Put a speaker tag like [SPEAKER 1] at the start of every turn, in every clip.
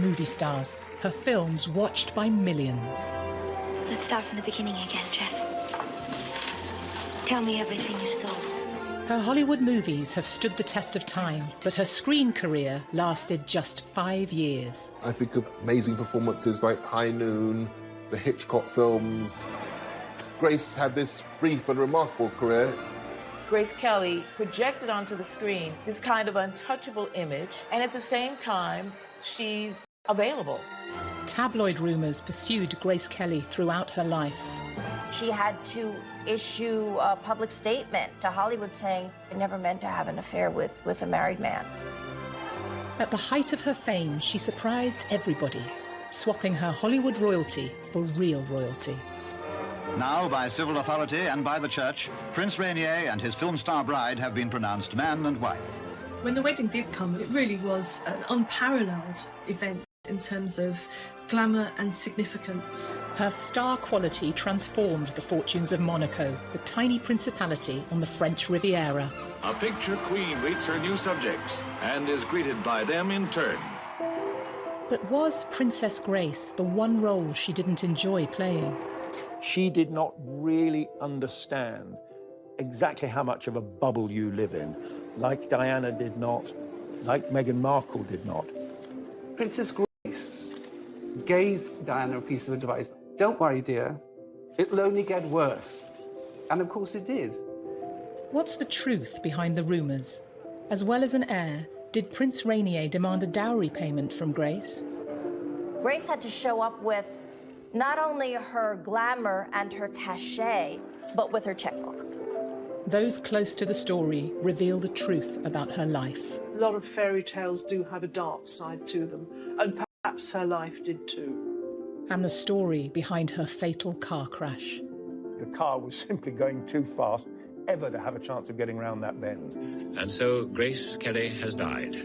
[SPEAKER 1] movie stars, her films watched by millions.
[SPEAKER 2] Let's start from the beginning again, Jeff. Tell me everything you saw.
[SPEAKER 1] Her Hollywood movies have stood the test of time, but her screen career lasted just 5 years.
[SPEAKER 3] I think of amazing performances like High Noon, the Hitchcock films. Grace had this brief and remarkable career.
[SPEAKER 4] Grace Kelly projected onto the screen this kind of untouchable image, and at the same time, she's available.
[SPEAKER 1] Tabloid rumours pursued Grace Kelly throughout her life.
[SPEAKER 5] She had to issue a public statement to Hollywood saying, I never meant to have an affair with a married man.
[SPEAKER 1] At the height of her fame, she surprised everybody, swapping her Hollywood royalty for real royalty.
[SPEAKER 6] Now, by civil authority and by the church, Prince Rainier and his film star bride have been pronounced man and wife.
[SPEAKER 7] When the wedding did come, it really was an unparalleled event in terms of glamour and significance.
[SPEAKER 1] Her star quality transformed the fortunes of Monaco, the tiny principality on the French Riviera.
[SPEAKER 8] A picture queen greets her new subjects and is greeted by them in turn.
[SPEAKER 1] But was Princess Grace the one role she didn't enjoy playing?
[SPEAKER 9] She did not really understand exactly how much of a bubble you live in, like Diana did not, like Meghan Markle did not.
[SPEAKER 10] Princess Grace gave Diana a piece of advice. Don't worry, dear. It'll only get worse. And of course it did.
[SPEAKER 1] What's the truth behind the rumours? As well as an heir, did Prince Rainier demand a dowry payment from Grace?
[SPEAKER 5] Grace had to show up with not only her glamour and her cachet, but with her checkbook.
[SPEAKER 1] Those close to the story reveal the truth about her life.
[SPEAKER 11] A lot of fairy tales do have a dark side to them, and perhaps her life did too.
[SPEAKER 1] And the story behind her fatal car crash.
[SPEAKER 9] The car was simply going too fast ever to have a chance of getting round that bend.
[SPEAKER 12] And so Grace Kelly has died.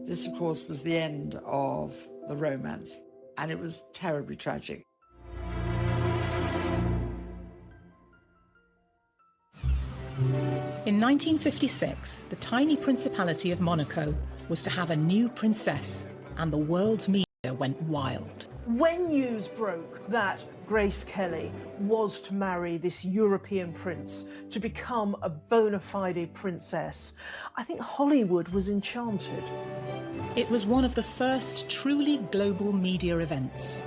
[SPEAKER 13] This, of course, was the end of the romance, and it was terribly tragic.
[SPEAKER 1] In 1956, the tiny Principality of Monaco was to have a new princess, and the world's media went wild.
[SPEAKER 11] When news broke that Grace Kelly was to marry this European prince to become a bona fide princess, I think Hollywood was enchanted.
[SPEAKER 1] It was one of the first truly global media events.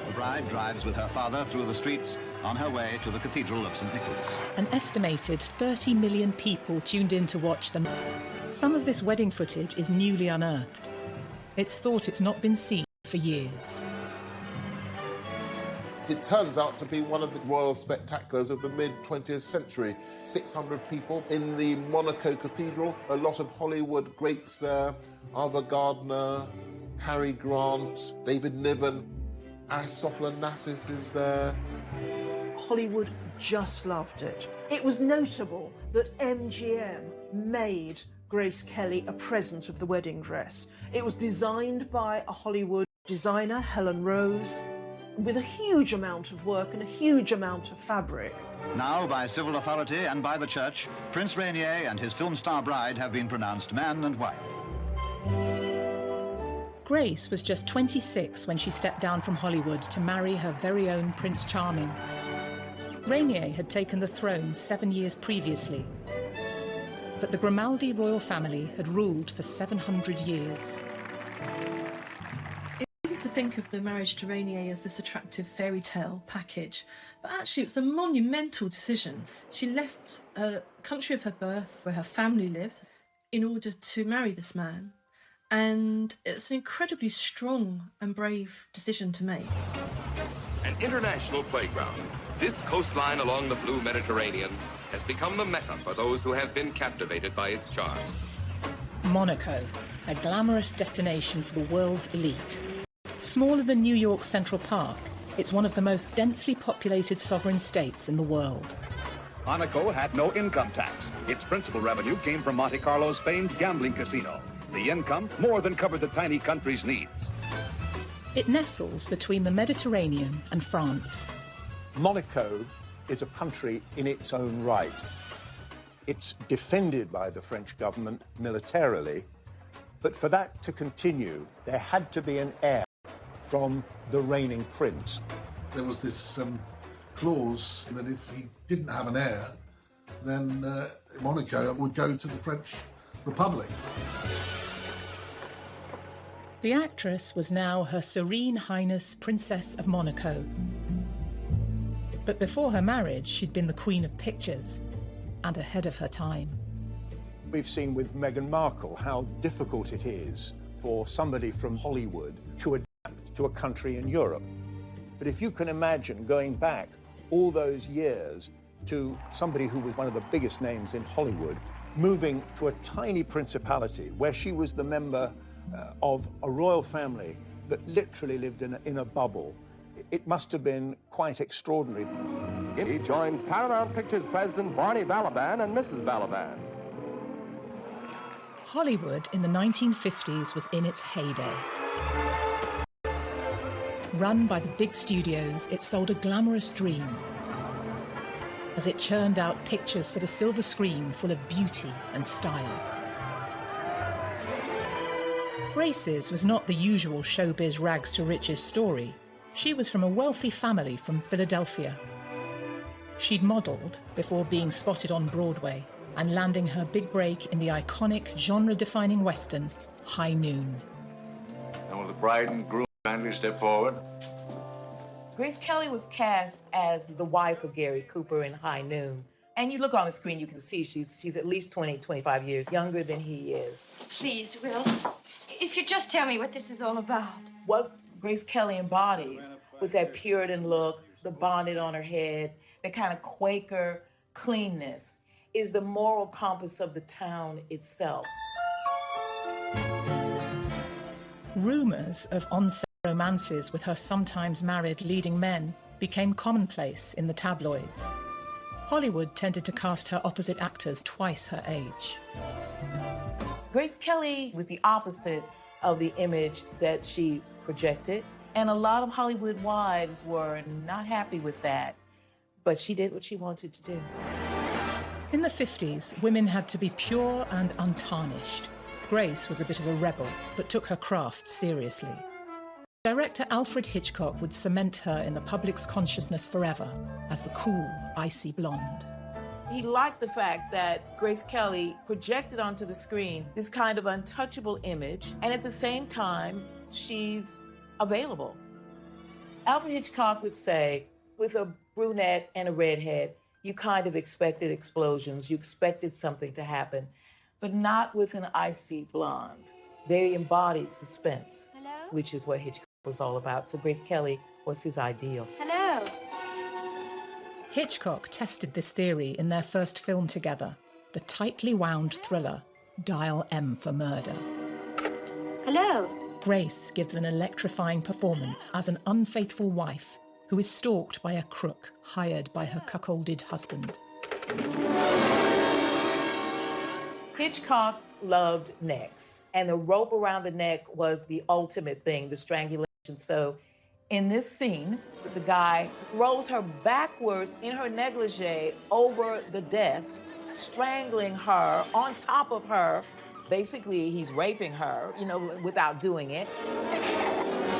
[SPEAKER 6] The bride drives with her father through the streets on her way to the Cathedral of St. Nicholas.
[SPEAKER 1] An estimated 30 million people tuned in to watch them. Some of this wedding footage is newly unearthed. It's thought it's not been seen for years.
[SPEAKER 3] It turns out to be one of the royal spectaculars of the mid-20th century. 600 people in the Monaco Cathedral, a lot of Hollywood greats there, Ava Gardner, Cary Grant, David Niven, Aristophanes Onassis is there.
[SPEAKER 11] Hollywood just loved it. It was notable that MGM made Grace Kelly a present of the wedding dress. It was designed by a Hollywood designer, Helen Rose, with a huge amount of work and a huge amount of fabric.
[SPEAKER 6] Now, by civil authority and by the church, Prince Rainier and his film star bride have been pronounced man and wife.
[SPEAKER 1] Grace was just 26 when she stepped down from Hollywood to marry her very own Prince Charming. Rainier had taken the throne 7 years previously, but the Grimaldi royal family had ruled for 700 years.
[SPEAKER 7] It's easy to think of the marriage to Rainier as this attractive fairy tale package, but actually it was a monumental decision. She left the country of her birth, where her family lived, in order to marry this man. And it's an incredibly strong and brave decision to make.
[SPEAKER 14] An international playground, this coastline along the blue Mediterranean has become the mecca for those who have been captivated by its charm.
[SPEAKER 1] Monaco, a glamorous destination for the world's elite. Smaller than New York's Central Park, it's one of the most densely populated sovereign states in the world.
[SPEAKER 15] Monaco had no income tax. Its principal revenue came from Monte Carlo's famed gambling casino. The income more than covered the tiny country's needs.
[SPEAKER 1] It nestles between the Mediterranean and France.
[SPEAKER 9] Monaco is a country in its own right. It's defended by the French government militarily, but for that to continue, there had to be an heir. from the reigning prince.
[SPEAKER 16] There was this clause that if he didn't have an heir, then Monaco would go to the French Republic.
[SPEAKER 1] The actress was now Her Serene Highness Princess of Monaco. But before her marriage, she'd been the Queen of Pictures and ahead of her time.
[SPEAKER 9] We've seen with Meghan Markle how difficult it is for somebody from Hollywood to adapt to a country in Europe. But if you can imagine going back all those years to somebody who was one of the biggest names in Hollywood, moving to a tiny principality where she was the member of a royal family that literally lived in a bubble, it must have been quite extraordinary.
[SPEAKER 14] He joins Paramount Pictures president Barney Balaban and Mrs. Balaban.
[SPEAKER 1] Hollywood in the 1950s was in its heyday. Run by the big studios, it sold a glamorous dream as it churned out pictures for the silver screen full of beauty and style. Grace's was not the usual showbiz rags to riches story. She was from a wealthy family from Philadelphia. She'd modelled before being spotted on Broadway and landing her big break in the iconic genre-defining Western, High Noon.
[SPEAKER 8] And will the bride and groom kindly step forward?
[SPEAKER 4] Grace Kelly was cast as the wife of Gary Cooper in High Noon. And you look on the screen, you can see she's at least 20, 25 years younger than he is.
[SPEAKER 2] Please, Will, if you just tell me what this is all about.
[SPEAKER 4] What Grace Kelly embodies with that Puritan look, the bonnet on her head, that kind of Quaker cleanness, is the moral compass of the town itself.
[SPEAKER 1] Rumours of on-set romances with her sometimes married leading men became commonplace in the tabloids. Hollywood tended to cast her opposite actors twice her age.
[SPEAKER 4] Grace Kelly was the opposite of the image that she projected, and a lot of Hollywood wives were not happy with that, but she did what she wanted to do.
[SPEAKER 1] In the 50s, women had to be pure and untarnished. Grace was a bit of a rebel, but took her craft seriously. Director Alfred Hitchcock would cement her in the public's consciousness forever as the cool, icy blonde.
[SPEAKER 4] He liked the fact that Grace Kelly projected onto the screen this kind of untouchable image, and at the same time, she's available. Alfred Hitchcock would say, with a brunette and a redhead, you kind of expected explosions, you expected something to happen, but not with an icy blonde. They embodied suspense, which is what Hitchcock was all about. So Grace Kelly was his ideal.
[SPEAKER 2] Hello.
[SPEAKER 1] Hitchcock tested this theory in their first film together, the tightly wound thriller, Dial M for Murder.
[SPEAKER 2] Hello.
[SPEAKER 1] Grace gives an electrifying performance as an unfaithful wife who is stalked by a crook hired by her cuckolded husband.
[SPEAKER 4] Hitchcock loved necks, and the rope around the neck was the ultimate thing, the strangulation. So in this scene, the guy throws her backwards in her negligee over the desk, strangling her on top of her. Basically, he's raping her, without doing it,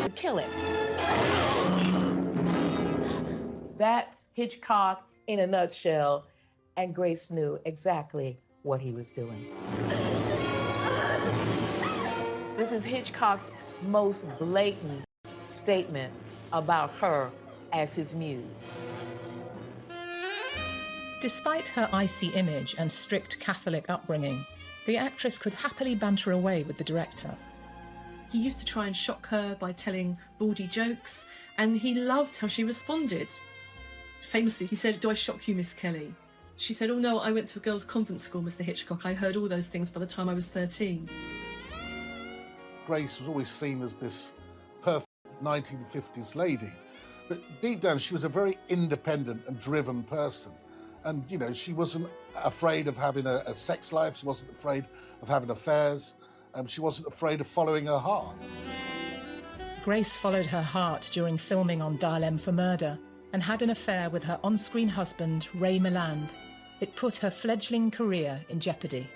[SPEAKER 4] to kill him. That's Hitchcock in a nutshell, and Grace knew exactly what he was doing. This is Hitchcock's most blatant statement about her as his muse.
[SPEAKER 1] Despite her icy image and strict Catholic upbringing, the actress could happily banter away with the director.
[SPEAKER 7] He used to try and shock her by telling bawdy jokes, and he loved how she responded. Famously, he said, "Do I shock you, Miss Kelly?" She said, "Oh no, I went to a girls' convent school, Mr. Hitchcock. I heard all those things by the time I was 13.
[SPEAKER 16] Grace was always seen as this perfect 1950s lady. But deep down, she was a very independent and driven person. And, she wasn't afraid of having a sex life. She wasn't afraid of having affairs. She wasn't afraid of following her heart.
[SPEAKER 1] Grace followed her heart during filming on Dial M for Murder and had an affair with her on-screen husband, Ray Milland. It put her fledgling career in jeopardy.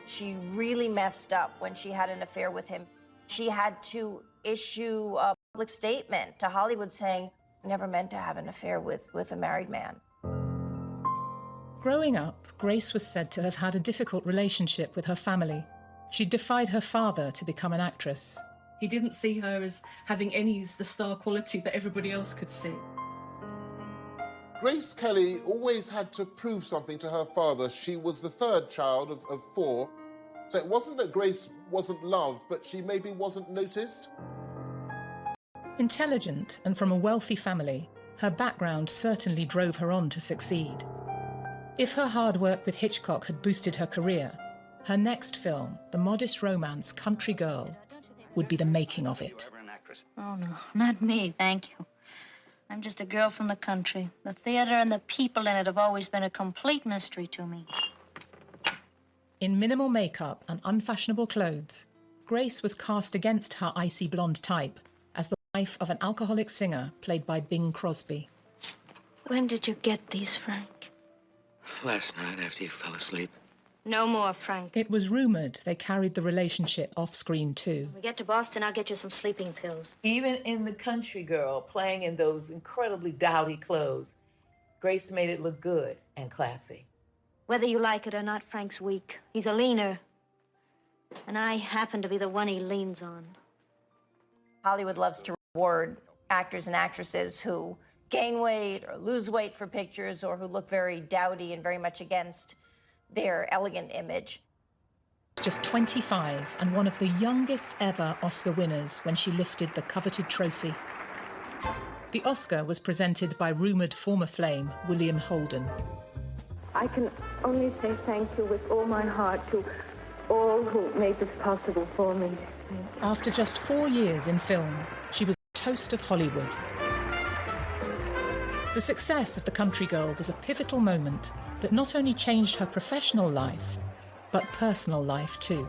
[SPEAKER 5] She really messed up when she had an affair with him. She had to issue public statement to Hollywood saying, I never meant to have an affair with a married man.
[SPEAKER 1] Growing up, Grace was said to have had a difficult relationship with her family. She defied her father to become an actress.
[SPEAKER 7] He didn't see her as having any of the star quality that everybody else could see.
[SPEAKER 3] Grace Kelly always had to prove something to her father. She was the third child of four. So it wasn't that Grace wasn't loved, but she maybe wasn't noticed.
[SPEAKER 1] Intelligent and from a wealthy family, her background certainly drove her on to succeed. If her hard work with Hitchcock had boosted her career, her next film, the modest romance Country Girl, would be the making of it.
[SPEAKER 17] Oh, no, not me, thank you. I'm just a girl from the country. The theater and the people in it have always been a complete mystery to me.
[SPEAKER 1] In minimal makeup and unfashionable clothes, Grace was cast against her icy blonde type as the wife of an alcoholic singer played by Bing Crosby.
[SPEAKER 17] When did you get these, Frank?
[SPEAKER 18] Last night after you fell asleep.
[SPEAKER 17] No more, Frank.
[SPEAKER 1] It was rumoured they carried the relationship off-screen too.
[SPEAKER 17] When we get to Boston, I'll get you some sleeping pills.
[SPEAKER 4] Even in The Country Girl, playing in those incredibly dowdy clothes, Grace made it look good and classy.
[SPEAKER 17] Whether you like it or not, Frank's weak. He's a leaner. And I happen to be the one he leans on.
[SPEAKER 5] Hollywood loves to reward actors and actresses who gain weight or lose weight for pictures or who look very dowdy and very much against their elegant image.
[SPEAKER 1] Just 25 and one of the youngest ever Oscar winners when she lifted the coveted trophy. The Oscar was presented by rumoured former flame William Holden.
[SPEAKER 19] I can only say thank you with all my heart to all who made this possible for me. Thank you.
[SPEAKER 1] After just 4 years in film, she was the toast of Hollywood. The success of The Country Girl was a pivotal moment that not only changed her professional life, but personal life too.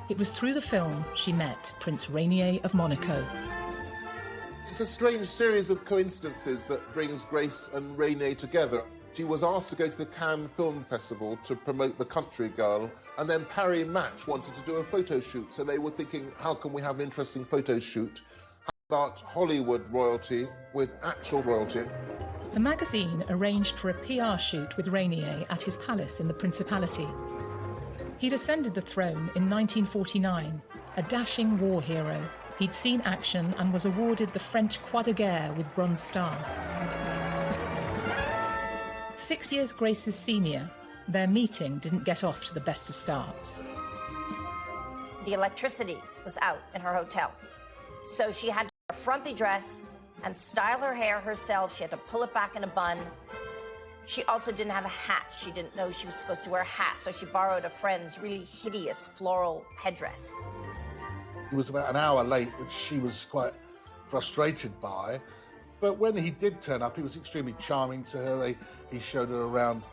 [SPEAKER 1] It was through the film she met Prince Rainier of Monaco.
[SPEAKER 3] It's a strange series of coincidences that brings Grace and Rainier together. She was asked to go to the Cannes Film Festival to promote The Country Girl, and then Parry Match wanted to do a photo shoot, so they were thinking, how can we have an interesting photo shoot? How about Hollywood royalty with actual royalty?
[SPEAKER 1] The magazine arranged for a PR shoot with Rainier at his palace in the Principality. He'd ascended the throne in 1949, a dashing war hero. He'd seen action and was awarded the French Croix de Guerre with Bronze Star. 6 years Grace's senior, their meeting didn't get off to the best of starts.
[SPEAKER 5] The electricity was out in her hotel, so she had to wear a frumpy dress and style her hair herself. She had to pull it back in a bun. She also didn't have a hat. She didn't know she was supposed to wear a hat, so she borrowed a friend's really hideous floral headdress.
[SPEAKER 16] He was about an hour late, which she was quite frustrated by. But when he did turn up, he was extremely charming to her. He showed her around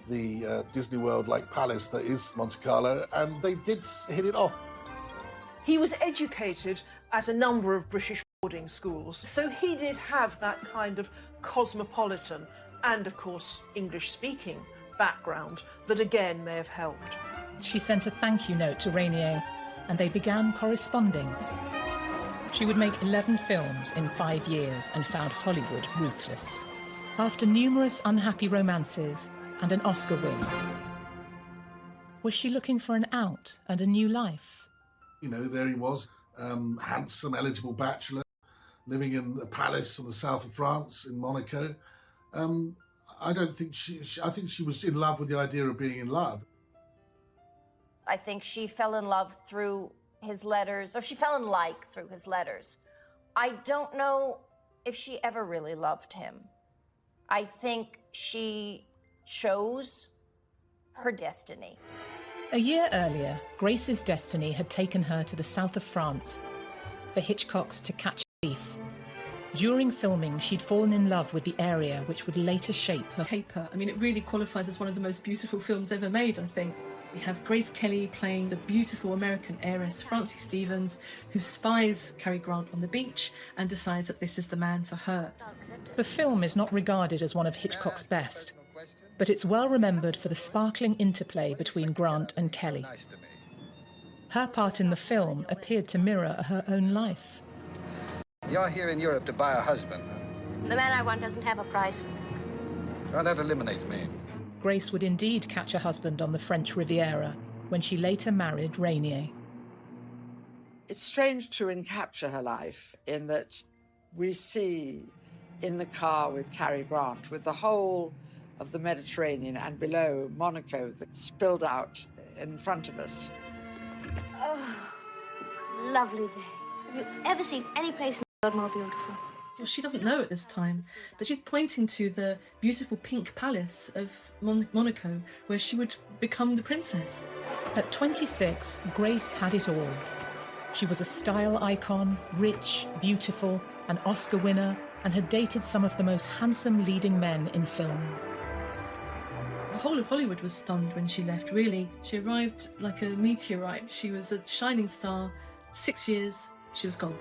[SPEAKER 16] the Disney World-like palace that is Monte Carlo, and they did hit it off.
[SPEAKER 11] He was educated at a number of British boarding schools, so he did have that kind of cosmopolitan and, of course, English-speaking background that again may have helped.
[SPEAKER 1] She sent a thank you note to Rainier, and they began corresponding. She would make 11 films in 5 years and found Hollywood ruthless. After numerous unhappy romances and an Oscar win, was she looking for an out and a new life?
[SPEAKER 16] You know, there he was, handsome, eligible bachelor, living in the palace in the south of France, in Monaco. I think she was in love with the idea of being in love.
[SPEAKER 5] I think she fell in love through his letters, or she fell in like through his letters. I don't know if she ever really loved him. I think she chose her destiny.
[SPEAKER 1] A year earlier, Grace's destiny had taken her to the south of France for Hitchcock's To Catch a Thief. During filming, she'd fallen in love with the area which would later shape her
[SPEAKER 7] paper. I mean, it really qualifies as one of the most beautiful films ever made, I think. We have Grace Kelly playing the beautiful American heiress, Francie Stevens, who spies Cary Grant on the beach and decides that this is the man for her.
[SPEAKER 1] The film is not regarded as one of Hitchcock's best, but it's well remembered for the sparkling interplay between Grant and Kelly. Her part in the film appeared to mirror her own life.
[SPEAKER 20] You're here in Europe to buy a husband.
[SPEAKER 17] The man I want doesn't have a price.
[SPEAKER 20] Well, that eliminates me.
[SPEAKER 1] Grace would indeed catch a husband on the French Riviera when she later married Rainier.
[SPEAKER 13] It's strange to encapture her life in that we see in the car with Cary Grant, with the whole of the Mediterranean and below Monaco that spilled out in front of us.
[SPEAKER 17] Oh, lovely day. Have you ever seen any place in the world more beautiful?
[SPEAKER 7] Well, she doesn't know at this time, but she's pointing to the beautiful pink palace of Monaco, where she would become the princess.
[SPEAKER 1] At 26, Grace had it all. She was a style icon, rich, beautiful, an Oscar winner, and had dated some of the most handsome leading men in film.
[SPEAKER 7] The whole of Hollywood was stunned when she left, really. She arrived like a meteorite. She was a shining star. 6 years, she was gone.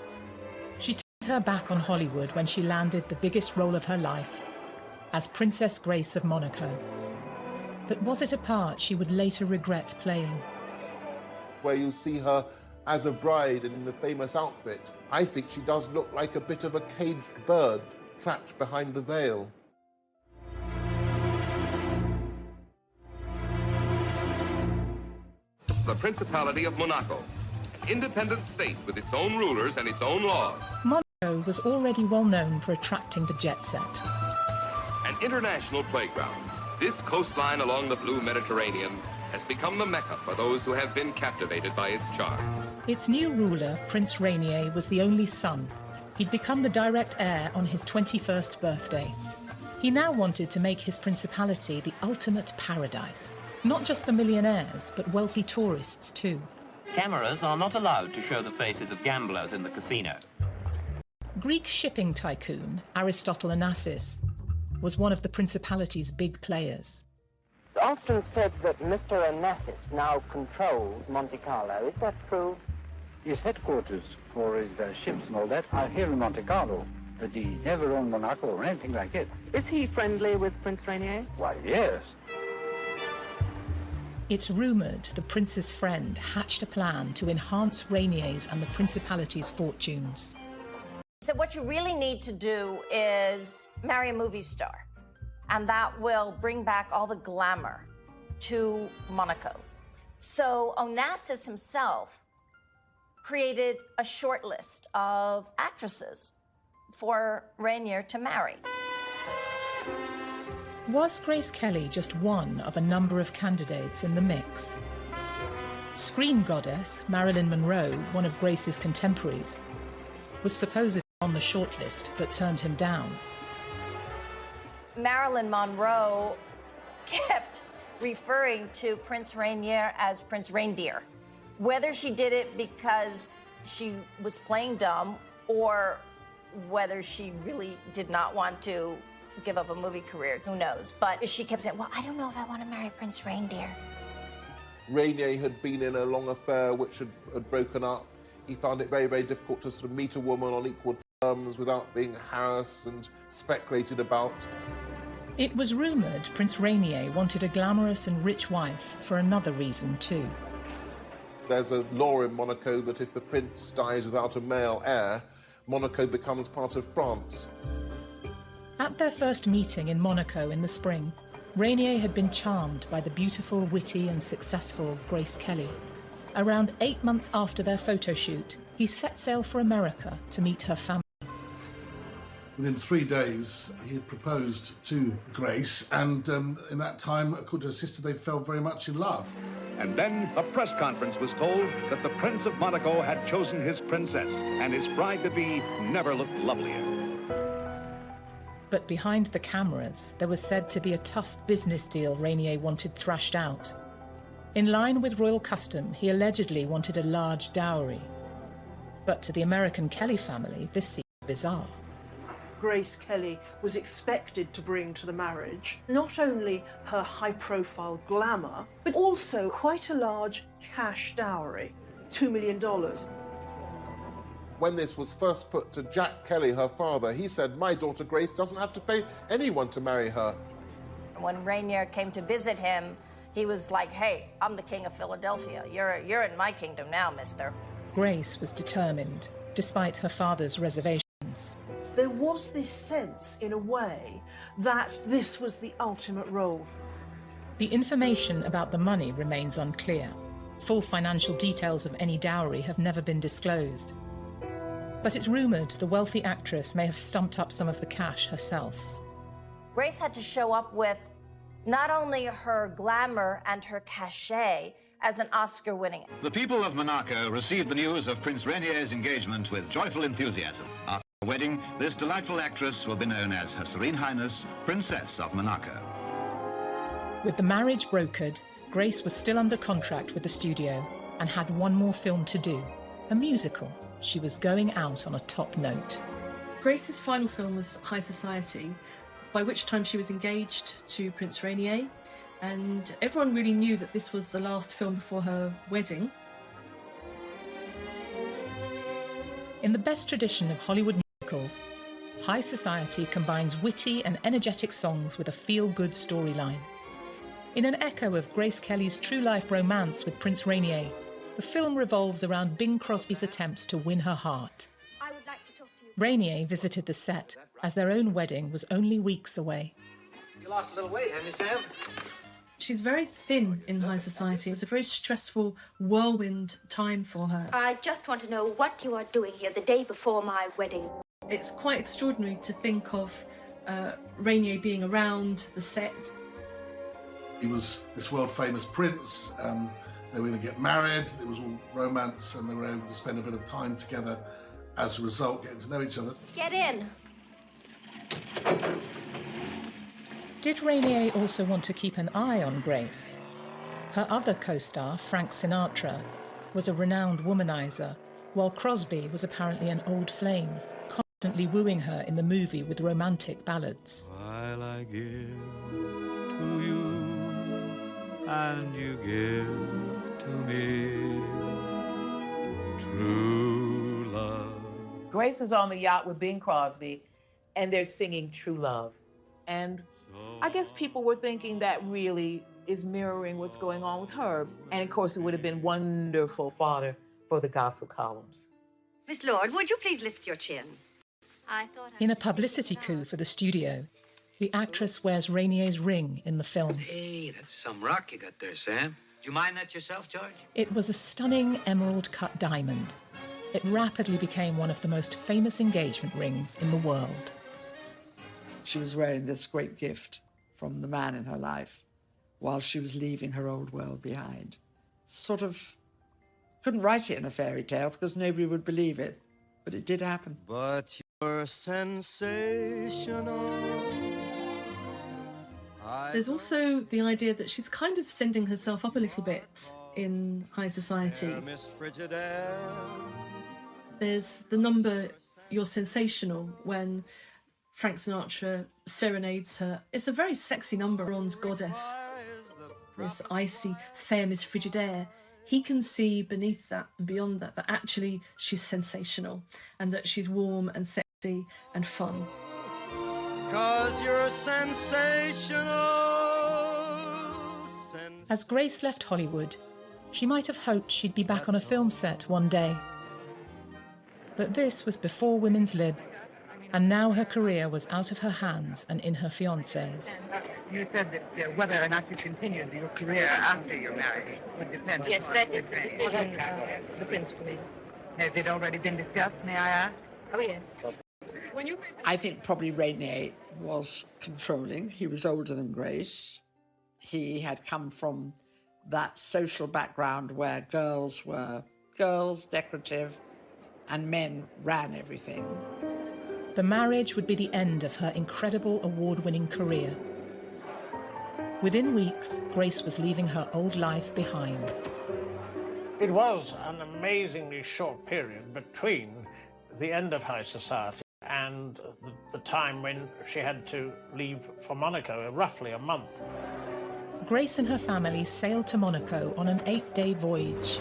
[SPEAKER 1] She turned her back on Hollywood when she landed the biggest role of her life, as Princess Grace of Monaco. But was it a part she would later regret playing?
[SPEAKER 3] Where you see her as a bride in the famous outfit, I think she does look like a bit of a caged bird trapped behind the veil.
[SPEAKER 14] The Principality of Monaco, an independent state with its own rulers and its own laws.
[SPEAKER 1] Monaco was already well known for attracting the jet set.
[SPEAKER 14] An international playground, this coastline along the blue Mediterranean has become the Mecca for those who have been captivated by its charm.
[SPEAKER 1] Its new ruler, Prince Rainier, was the only son. He'd become the direct heir on his 21st birthday. He now wanted to make his principality the ultimate paradise. Not just for millionaires, but wealthy tourists too.
[SPEAKER 21] Cameras are not allowed to show the faces of gamblers in the casino.
[SPEAKER 1] Greek shipping tycoon Aristotle Onassis was one of the principality's big players.
[SPEAKER 22] It's often said that Mr. Onassis now controls Monte Carlo. Is that true?
[SPEAKER 23] His headquarters for his ships and all that are here in Monte Carlo, but he never owned Monaco or anything like it.
[SPEAKER 22] Is he friendly with Prince Rainier?
[SPEAKER 23] Why, yes.
[SPEAKER 1] It's rumoured the prince's friend hatched a plan to enhance Rainier's and the principality's fortunes.
[SPEAKER 5] So what you really need to do is marry a movie star, and that will bring back all the glamour to Monaco. So Onassis himself created a short list of actresses for Rainier to marry.
[SPEAKER 1] Was Grace Kelly just one of a number of candidates in the mix? Screen goddess Marilyn Monroe, one of Grace's contemporaries, was supposedly on the shortlist but turned him down.
[SPEAKER 5] Marilyn Monroe kept referring to Prince Rainier as Prince Reindeer. Whether she did it because she was playing dumb or whether she really did not want to give up a movie career, who knows? But she kept saying, well, I don't know if I want to marry Prince Reindeer.
[SPEAKER 3] Rainier had been in a long affair which had broken up. He found it very, very difficult to sort of meet a woman on equal terms without being harassed and speculated about.
[SPEAKER 1] It was rumoured Prince Rainier wanted a glamorous and rich wife for another reason too.
[SPEAKER 3] There's a law in Monaco that if the prince dies without a male heir, Monaco becomes part of France.
[SPEAKER 1] At their first meeting in Monaco in the spring, Rainier had been charmed by the beautiful, witty and successful Grace Kelly. Around 8 months after their photo shoot, he set sail for America to meet her family.
[SPEAKER 16] Within 3 days, he had proposed to Grace, and in that time, according to her sister, they fell very much in love.
[SPEAKER 15] And then a press conference was told that the Prince of Monaco had chosen his princess, and his bride-to-be never looked lovelier.
[SPEAKER 1] But behind the cameras, there was said to be a tough business deal Rainier wanted thrashed out. In line with royal custom, he allegedly wanted a large dowry. But to the American Kelly family, this seemed bizarre.
[SPEAKER 11] Grace Kelly was expected to bring to the marriage not only her high-profile glamour, but also quite a large cash dowry, $2 million.
[SPEAKER 3] When this was first put to Jack Kelly, her father, he said, my daughter Grace doesn't have to pay anyone to marry her.
[SPEAKER 5] When Rainier came to visit him, he was like, hey, I'm the king of Philadelphia. You're in my kingdom now, mister.
[SPEAKER 1] Grace was determined, despite her father's reservations.
[SPEAKER 11] There was this sense, in a way, that this was the ultimate role.
[SPEAKER 1] The information about the money remains unclear. Full financial details of any dowry have never been disclosed. But it's rumoured the wealthy actress may have stumped up some of the cash herself.
[SPEAKER 5] Grace had to show up with not only her glamour and her cachet as an Oscar-winning.
[SPEAKER 15] The people of Monaco received the news of Prince Rainier's engagement with joyful enthusiasm. After the wedding, this delightful actress will be known as Her Serene Highness, Princess of Monaco.
[SPEAKER 1] With the marriage brokered, Grace was still under contract with the studio and had one more film to do, a musical. She was going out on a top note.
[SPEAKER 7] Grace's final film was High Society, by which time she was engaged to Prince Rainier, and everyone really knew that this was the last film before her wedding.
[SPEAKER 1] In the best tradition of Hollywood musicals, High Society combines witty and energetic songs with a feel-good storyline. In an echo of Grace Kelly's true-life romance with Prince Rainier, the film revolves around Bing Crosby's attempts to win her heart.
[SPEAKER 2] I would like to talk to you.
[SPEAKER 1] Rainier visited the set, as their own wedding was only weeks away.
[SPEAKER 18] You lost a little weight, haven't you, Sam?
[SPEAKER 7] She's very thin in High Society. It was a very stressful whirlwind time for her.
[SPEAKER 2] I just want to know what you are doing here the day before my wedding.
[SPEAKER 7] It's quite extraordinary to think of Rainier being around the set.
[SPEAKER 16] He was this world-famous prince. They were going to get married. It was all romance, and they were able to spend a bit of time together as a result, getting to know each other.
[SPEAKER 2] Get in.
[SPEAKER 1] Did Rainier also want to keep an eye on Grace? Her other co-star, Frank Sinatra, was a renowned womanizer, while Crosby was apparently an old flame, constantly wooing her in the movie with romantic ballads.
[SPEAKER 6] While I give to you, and you give to me true love.
[SPEAKER 4] Grace is on the yacht with Bing Crosby, and they're singing True Love. And I guess people were thinking that really is mirroring what's going on with her. And of course, it would have been wonderful fodder for the gossip columns.
[SPEAKER 10] Miss Lord, would you please lift your chin?
[SPEAKER 1] In a publicity coup for the studio, the actress wears Rainier's ring in the film.
[SPEAKER 18] Hey, that's some rock you got there, Sam. Do you mind that yourself, George?
[SPEAKER 1] It was a stunning emerald-cut diamond. It rapidly became one of the most famous engagement rings in the world.
[SPEAKER 13] She was wearing this great gift from the man in her life while she was leaving her old world behind. Sort of couldn't write it in a fairy tale because nobody would believe it, but it did happen.
[SPEAKER 6] But you're sensational.
[SPEAKER 7] There's also the idea that she's kind of sending herself up a little bit in High Society. There's the number You're Sensational when Frank Sinatra serenades her. It's a very sexy number. Ron's goddess, this icy femme is frigidaire. He can see beneath that and beyond that actually she's sensational and that she's warm and sexy and fun.
[SPEAKER 6] 'Cause you're sensational.
[SPEAKER 1] As Grace left Hollywood, she might have hoped she'd be back on a film set one day. But this was before Women's Lib, and now her career was out of her hands and in her fiancé's.
[SPEAKER 12] You said that whether or not you continued your career after your marriage would depend on...
[SPEAKER 10] Yes, that is the decision the prince made.
[SPEAKER 12] Has it already been discussed, may I ask?
[SPEAKER 10] Oh, yes.
[SPEAKER 13] I think probably Rainier was controlling. He was older than Grace. He had come from that social background where girls were girls, decorative, and men ran everything.
[SPEAKER 1] The marriage would be the end of her incredible award-winning career. Within weeks, Grace was leaving her old life behind.
[SPEAKER 24] It was an amazingly short period between the end of High Society and the time when she had to leave for Monaco, roughly a month.
[SPEAKER 1] Grace and her family sailed to Monaco on an 8-day voyage.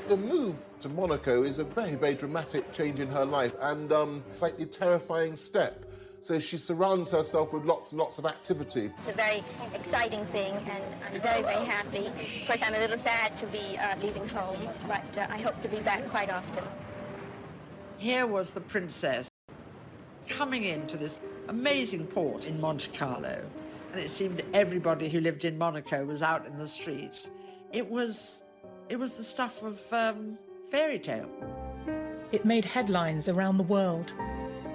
[SPEAKER 3] The move to Monaco is a very, very dramatic change in her life and slightly terrifying step. So she surrounds herself with lots and lots of activity.
[SPEAKER 2] It's a very exciting thing, and I'm very, very happy. Of course, I'm a little sad to be leaving home, but I hope to be back quite often.
[SPEAKER 13] Here was the princess coming into this amazing port in Monte Carlo, and it seemed everybody who lived in Monaco was out in the streets. It was the stuff of fairy tale.
[SPEAKER 1] It made headlines around the world.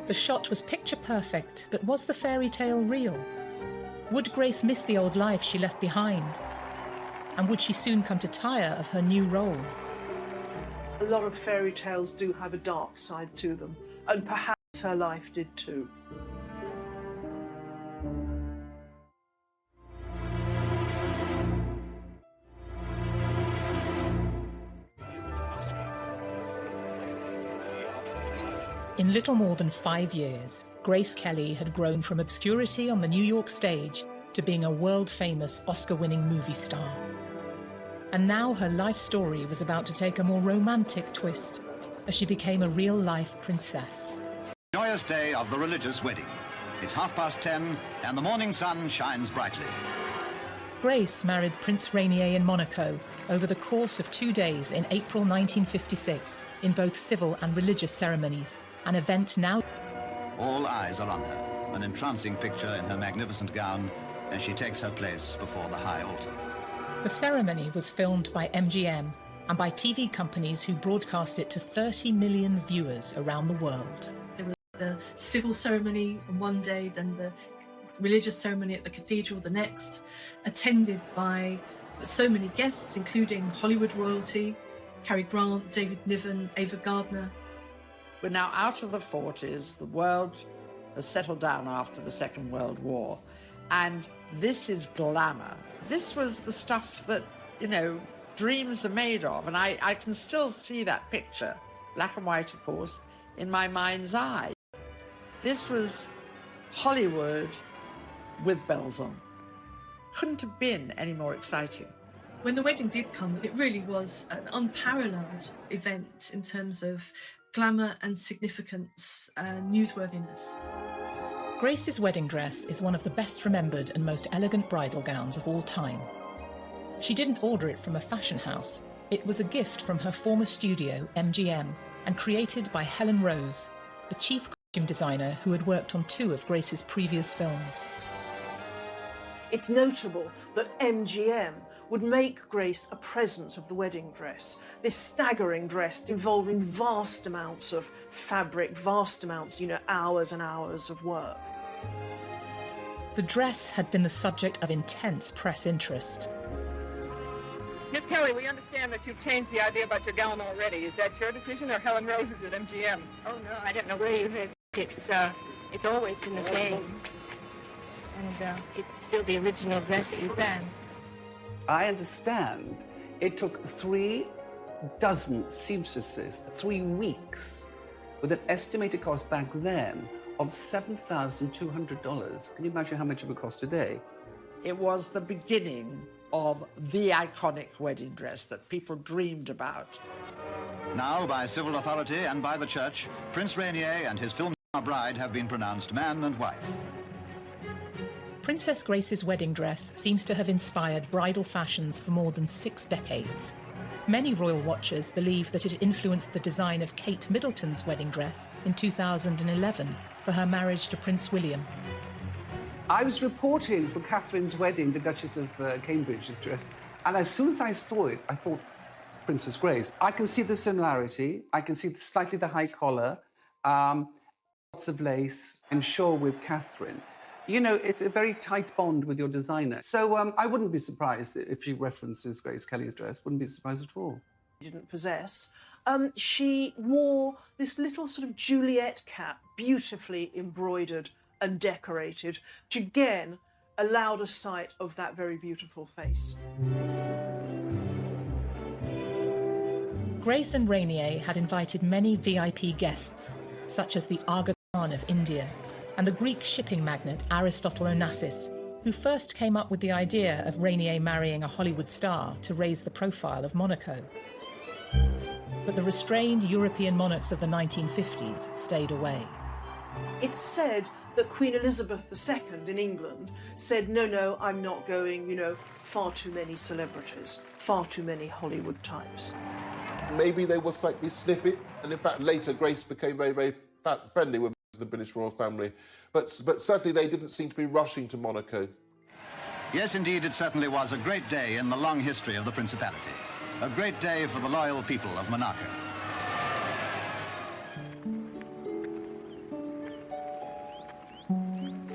[SPEAKER 1] The shot was picture perfect, but was the fairy tale real? Would Grace miss the old life she left behind? And would she soon come to tire of her new role?
[SPEAKER 11] A lot of fairy tales do have a dark side to them, and perhaps her life did too.
[SPEAKER 1] In little more than 5 years, Grace Kelly had grown from obscurity on the New York stage to being a world-famous Oscar-winning movie star. And now her life story was about to take a more romantic twist as she became a real-life princess.
[SPEAKER 15] Joyous day of the religious wedding. It's 10:30 and the morning sun shines brightly.
[SPEAKER 1] Grace married Prince Rainier in Monaco over the course of 2 days in April 1956 in both civil and religious ceremonies, an event now...
[SPEAKER 15] All eyes are on her, an entrancing picture in her magnificent gown as she takes her place before the high altar.
[SPEAKER 1] The ceremony was filmed by MGM and by TV companies who broadcast it to 30 million viewers around the world.
[SPEAKER 7] There was the civil ceremony on one day, then the religious ceremony at the cathedral the next, attended by so many guests, including Hollywood royalty, Cary Grant, David Niven, Ava Gardner.
[SPEAKER 13] We're now out of the 40s. The world has settled down after the Second World War. And this is glamour. This was the stuff that, you know, dreams are made of. And I can still see that picture, black and white, of course, in my mind's eye. This was Hollywood with bells on. Couldn't have been any more exciting.
[SPEAKER 7] When the wedding did come, it really was an unparalleled event in terms of glamour and significance, newsworthiness.
[SPEAKER 1] Grace's wedding dress is one of the best remembered and most elegant bridal gowns of all time. She didn't order it from a fashion house. It was a gift from her former studio, MGM, and created by Helen Rose, the chief costume designer who had worked on 2 of Grace's previous films.
[SPEAKER 11] It's notable that MGM would make Grace a present of the wedding dress, this staggering dress involving vast amounts of fabric, vast amounts, hours and hours of work.
[SPEAKER 1] The dress had been the subject of intense press interest.
[SPEAKER 12] Miss Kelly, we understand that you've changed the idea about your gown already. Is that your decision or Helen Rose's at MGM?
[SPEAKER 10] Oh, no, I don't know where you heard it. It's always been the same. And it's still the original dress that you planned.
[SPEAKER 8] I understand it took 3 dozen seamstresses 3 weeks with an estimated cost back then of $7,200. Can you imagine how much it would cost today?
[SPEAKER 13] It was the beginning of the iconic wedding dress that people dreamed about.
[SPEAKER 15] Now, by civil authority and by the church, Prince Rainier and his film star bride have been pronounced man and wife.
[SPEAKER 1] Princess Grace's wedding dress seems to have inspired bridal fashions for more than 6 decades. Many royal watchers believe that it influenced the design of Kate Middleton's wedding dress in 2011 for her marriage to Prince William.
[SPEAKER 8] I was reporting for Catherine's wedding, the Duchess of Cambridge's dress, and as soon as I saw it, I thought, Princess Grace. I can see the similarity. I can see slightly the high collar, lots of lace, and sure with Catherine. You know, it's a very tight bond with your designer. So I wouldn't be surprised if she references Grace Kelly's dress. Wouldn't be surprised at all.
[SPEAKER 11] Didn't possess. She wore this little sort of Juliet cap, beautifully embroidered and decorated, which again allowed a sight of that very beautiful face.
[SPEAKER 1] Grace and Rainier had invited many VIP guests, such as the Aga Khan of India and the Greek shipping magnate Aristotle Onassis, who first came up with the idea of Rainier marrying a Hollywood star to raise the profile of Monaco. But the restrained European monarchs of the 1950s stayed away.
[SPEAKER 11] It's said that Queen Elizabeth II in England said, no, I'm not going, far too many celebrities, far too many Hollywood types.
[SPEAKER 3] Maybe they were slightly sniffy, and in fact later Grace became very, very friendly with the British royal family. But certainly they didn't seem to be rushing to Monaco.
[SPEAKER 15] Yes, indeed, it certainly was a great day in the long history of the Principality. A great day for the loyal people of Monaco.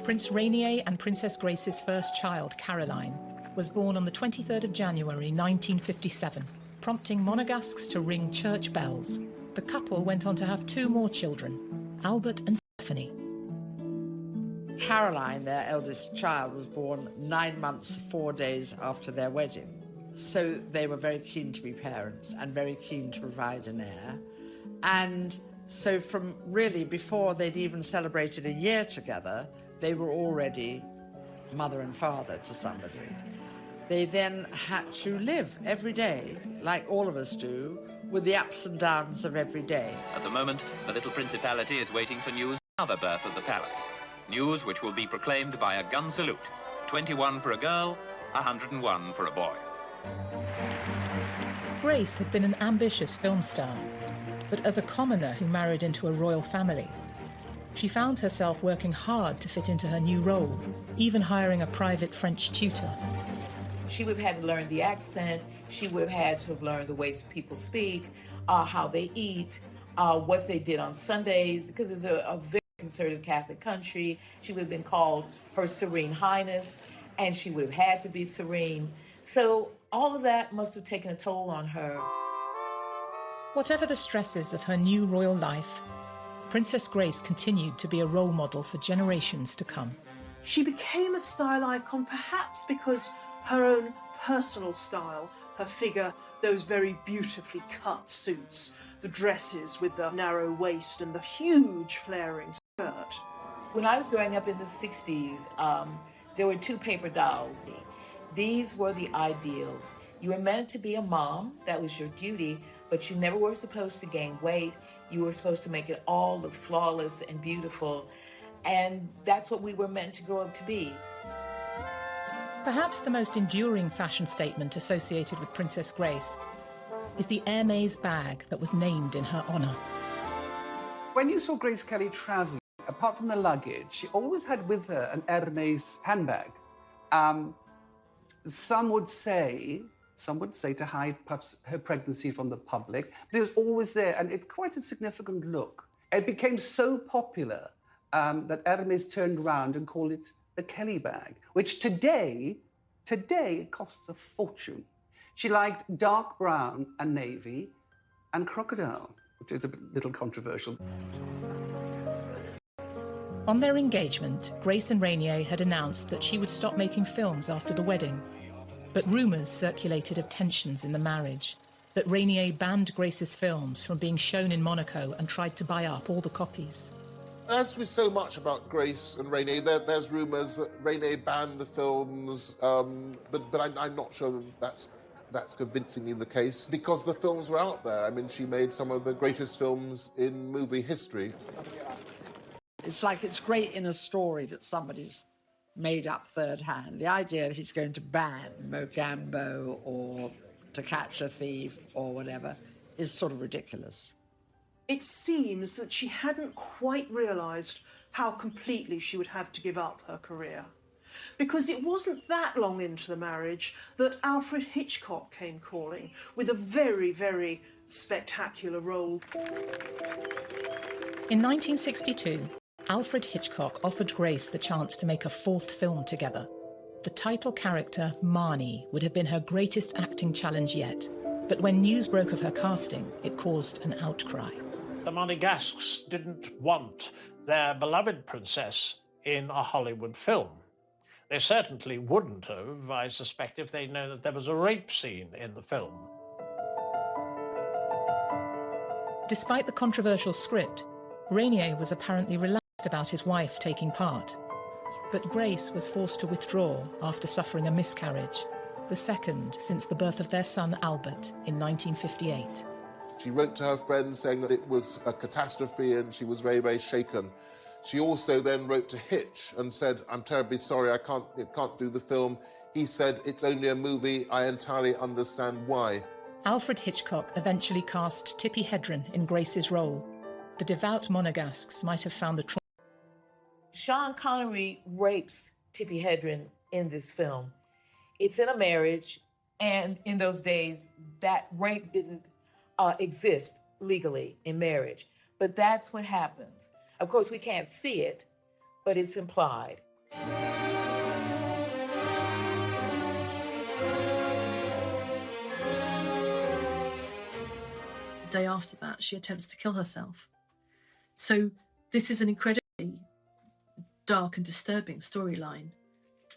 [SPEAKER 1] Prince Rainier and Princess Grace's first child, Caroline, was born on the 23rd of January 1957, prompting Monegasques to ring church bells. The couple went on to have 2 more children, Albert and Stephanie.
[SPEAKER 13] Caroline, their eldest child, was born 9 months, 4 days after their wedding. So they were very keen to be parents and very keen to provide an heir. And so from really before they'd even celebrated a year together, they were already mother and father to somebody. They then had to live every day, like all of us do, with the ups and downs of every day.
[SPEAKER 21] At the moment, the little Principality is waiting for news of another birth of the palace. News which will be proclaimed by a gun salute. 21 for a girl, 101 for a boy.
[SPEAKER 1] Grace had been an ambitious film star, but as a commoner who married into a royal family, she found herself working hard to fit into her new role, even hiring a private French tutor.
[SPEAKER 4] She would have had to learn the accent. She would have had to have learned the ways people speak, how they eat, what they did on Sundays, because it's a very conservative Catholic country. She would have been called Her Serene Highness, and she would have had to be serene. So all of that must have taken a toll on her.
[SPEAKER 1] Whatever the stresses of her new royal life, Princess Grace continued to be a role model for generations to come.
[SPEAKER 11] She became a style icon perhaps because her own personal style, her figure, those very beautifully cut suits, the dresses with the narrow waist and the huge flaring skirt.
[SPEAKER 4] When I was growing up in the 60s, there were 2 paper dolls. These were the ideals. You were meant to be a mom, that was your duty, but you never were supposed to gain weight. You were supposed to make it all look flawless and beautiful. And that's what we were meant to grow up to be.
[SPEAKER 1] Perhaps the most enduring fashion statement associated with Princess Grace is the Hermès bag that was named in her honour.
[SPEAKER 8] When you saw Grace Kelly travelling, apart from the luggage, she always had with her an Hermès handbag. Some would say to hide perhaps her pregnancy from the public, but it was always there, and it's quite a significant look. It became so popular that Hermès turned around and called it the Kelly bag, which today it costs a fortune. She liked dark brown and navy and crocodile, which is a little controversial.
[SPEAKER 1] On their engagement, Grace and Rainier had announced that she would stop making films after the wedding. But rumours circulated of tensions in the marriage, that Rainier banned Grace's films from being shown in Monaco and tried to buy up all the copies.
[SPEAKER 3] As with so much about Grace and Rainier, there's rumours that Rainier banned the films, but I'm not sure that that's convincingly the case, because the films were out there. I mean, she made some of the greatest films in movie history.
[SPEAKER 13] It's like it's great in a story that somebody's made up third hand. The idea that he's going to ban Mogambo or To Catch a Thief or whatever is sort of ridiculous.
[SPEAKER 11] It seems that she hadn't quite realised how completely she would have to give up her career. Because it wasn't that long into the marriage that Alfred Hitchcock came calling with a very, very spectacular role.
[SPEAKER 1] In 1962, Alfred Hitchcock offered Grace the chance to make a 4th film together. The title character, Marnie, would have been her greatest acting challenge yet. But when news broke of her casting, it caused an outcry.
[SPEAKER 24] The Monegasques didn't want their beloved princess in a Hollywood film. They certainly wouldn't have, I suspect, if they'd known that there was a rape scene in the film.
[SPEAKER 1] Despite the controversial script, Rainier was apparently relaxed about his wife taking part. But Grace was forced to withdraw after suffering a miscarriage, the second since the birth of their son Albert in 1958.
[SPEAKER 3] She wrote to her friend saying that it was a catastrophe and she was very, very shaken. She also then wrote to Hitch and said, "I'm terribly sorry, I can't do the film." He said, "It's only a movie, I entirely understand why."
[SPEAKER 1] Alfred Hitchcock eventually cast Tippi Hedren in Grace's role. The devout Monegasques might have found the trauma
[SPEAKER 4] Sean Connery rapes Tippi Hedren in this film. It's in a marriage, and in those days, that rape didn't exist legally in marriage. But that's what happens. Of course, we can't see it, but it's implied.
[SPEAKER 7] The day after that, she attempts to kill herself. So this is an incredibly dark and disturbing storyline.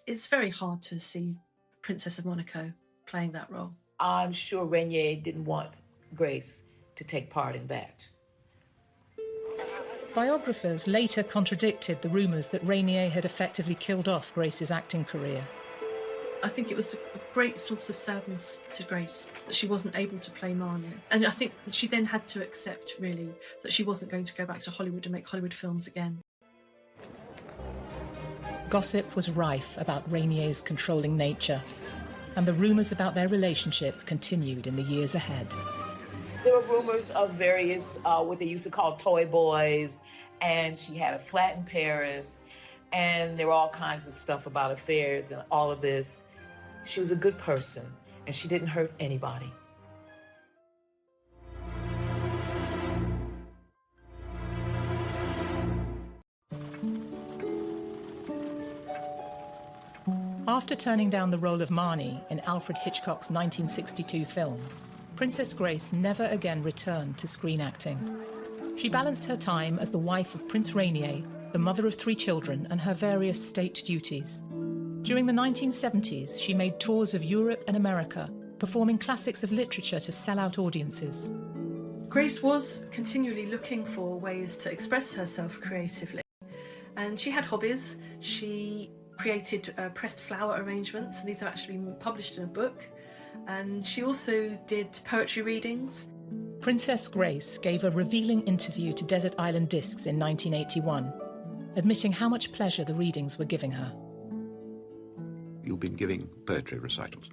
[SPEAKER 7] It's very hard to see Princess of Monaco playing that role.
[SPEAKER 4] I'm sure Rainier didn't want Grace to take part in that.
[SPEAKER 1] Biographers later contradicted the rumours that Rainier had effectively killed off Grace's acting career.
[SPEAKER 7] I think it was a great source of sadness to Grace that she wasn't able to play Marnie. And I think that she then had to accept, really, that she wasn't going to go back to Hollywood and make Hollywood films again.
[SPEAKER 1] Gossip was rife about Rainier's controlling nature, and the rumours about their relationship continued in the years ahead.
[SPEAKER 4] There were rumors of various, what they used to call toy boys, and she had a flat in Paris, and there were all kinds of stuff about affairs and all of this. She was a good person, and she didn't hurt anybody.
[SPEAKER 1] After turning down the role of Marnie in Alfred Hitchcock's 1962 film, Princess Grace never again returned to screen acting. She balanced her time as the wife of Prince Rainier, the mother of 3 children, and her various state duties. During the 1970s, she made tours of Europe and America, performing classics of literature to sell out audiences.
[SPEAKER 7] Grace was continually looking for ways to express herself creatively, and she had hobbies. She created pressed flower arrangements, and these have actually been published in a book. And she also did poetry readings.
[SPEAKER 1] Princess Grace gave a revealing interview to Desert Island Discs in 1981, admitting how much pleasure the readings were giving her.
[SPEAKER 9] You've been giving poetry recitals?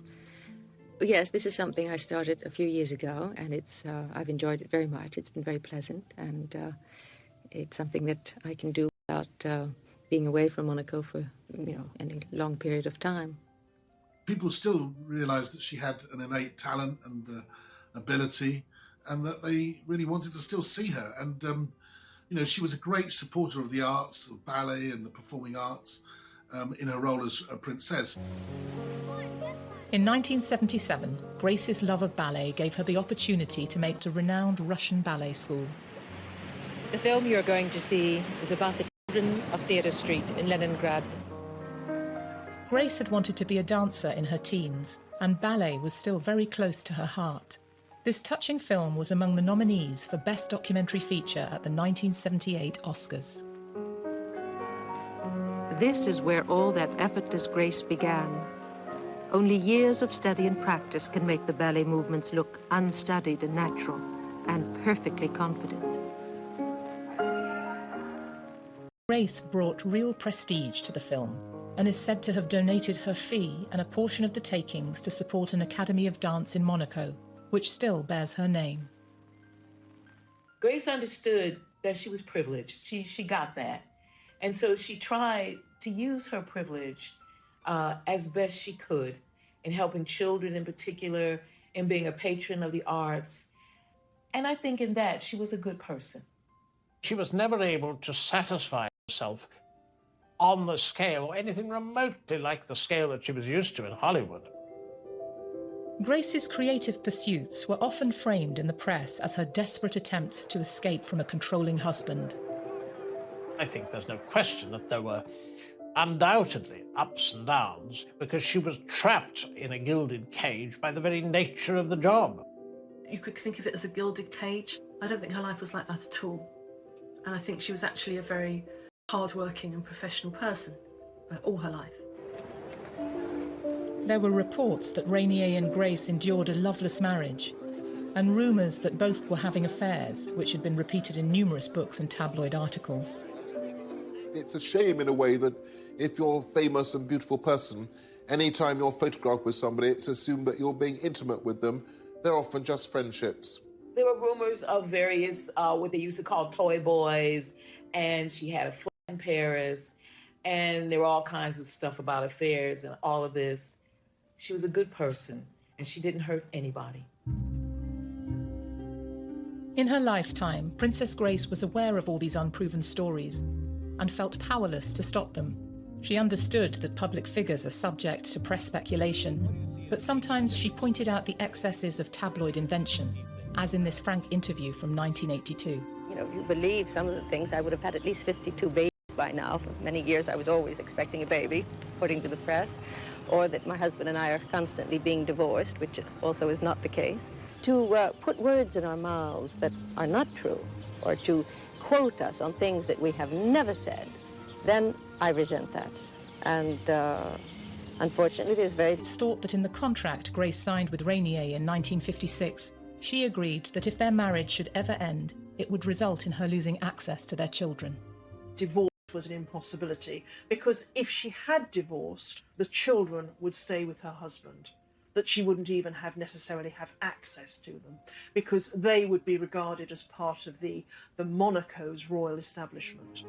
[SPEAKER 17] Yes, this is something I started a few years ago, and I've enjoyed it very much. It's been very pleasant, and it's something that I can do without being away from Monaco for any long period of time.
[SPEAKER 16] People still realised that she had an innate talent and ability, and that they really wanted to still see her. And she was a great supporter of the arts, of ballet and the performing arts, in her role as a princess.
[SPEAKER 1] In 1977, Grace's love of ballet gave her the opportunity to make a renowned Russian ballet school.
[SPEAKER 19] The film you're going to see is about the children of Theatre Street in Leningrad.
[SPEAKER 1] Grace had wanted to be a dancer in her teens, and ballet was still very close to her heart. This touching film was among the nominees for Best Documentary Feature at the 1978 Oscars.
[SPEAKER 20] This is where all that effortless grace began. Only years of study and practice can make the ballet movements look unstudied and natural, and perfectly confident.
[SPEAKER 1] Grace brought real prestige to the film, and is said to have donated her fee and a portion of the takings to support an Academy of Dance in Monaco, which still bears her name.
[SPEAKER 4] Grace understood that she was privileged. She got that. And so she tried to use her privilege as best she could in helping children in particular, in being a patron of the arts. And I think in that she was a good person.
[SPEAKER 24] She was never able to satisfy herself on the scale or anything remotely like the scale that she was used to in Hollywood.
[SPEAKER 1] Grace's creative pursuits were often framed in the press as her desperate attempts to escape from a controlling husband.
[SPEAKER 24] I think there's no question that there were undoubtedly ups and downs because she was trapped in a gilded cage by the very nature of the job.
[SPEAKER 7] You could think of it as a gilded cage. I don't think her life was like that at all. And I think she was actually a very hard-working and professional person all her life.
[SPEAKER 1] There were reports that Rainier and Grace endured a loveless marriage, and rumours that both were having affairs, which had been repeated in numerous books and tabloid articles.
[SPEAKER 3] It's a shame in a way that if you're a famous and beautiful person, anytime you're photographed with somebody, it's assumed that you're being intimate with them. They're often just friendships.
[SPEAKER 4] There were rumors of various, what they used to call toy boys, and she had a flat in in Paris, and there were all kinds of stuff about affairs and all of this. She was a good person, and she didn't hurt anybody.
[SPEAKER 1] In her lifetime, Princess Grace was aware of all these unproven stories and felt powerless to stop them. She understood that public figures are subject to press speculation, but sometimes she pointed out the excesses of tabloid invention, as in this frank interview from 1982.
[SPEAKER 17] You know, if you believe some of the things, I would have had at least 52 babies by now. For many years I was always expecting a baby, according to the press, or that my husband and I are constantly being divorced, which also is not the case. To put words in our mouths that are not true, or to quote us on things that we have never said, then I resent that. And unfortunately, there's very...
[SPEAKER 1] It's thought that in the contract Grace signed with Rainier in 1956, she agreed that if their marriage should ever end, it would result in her losing access to their children.
[SPEAKER 11] Divorce was an impossibility, because if she had divorced, the children would stay with her husband, that she wouldn't even necessarily have access to them, because they would be regarded as part of the Monaco's royal establishment.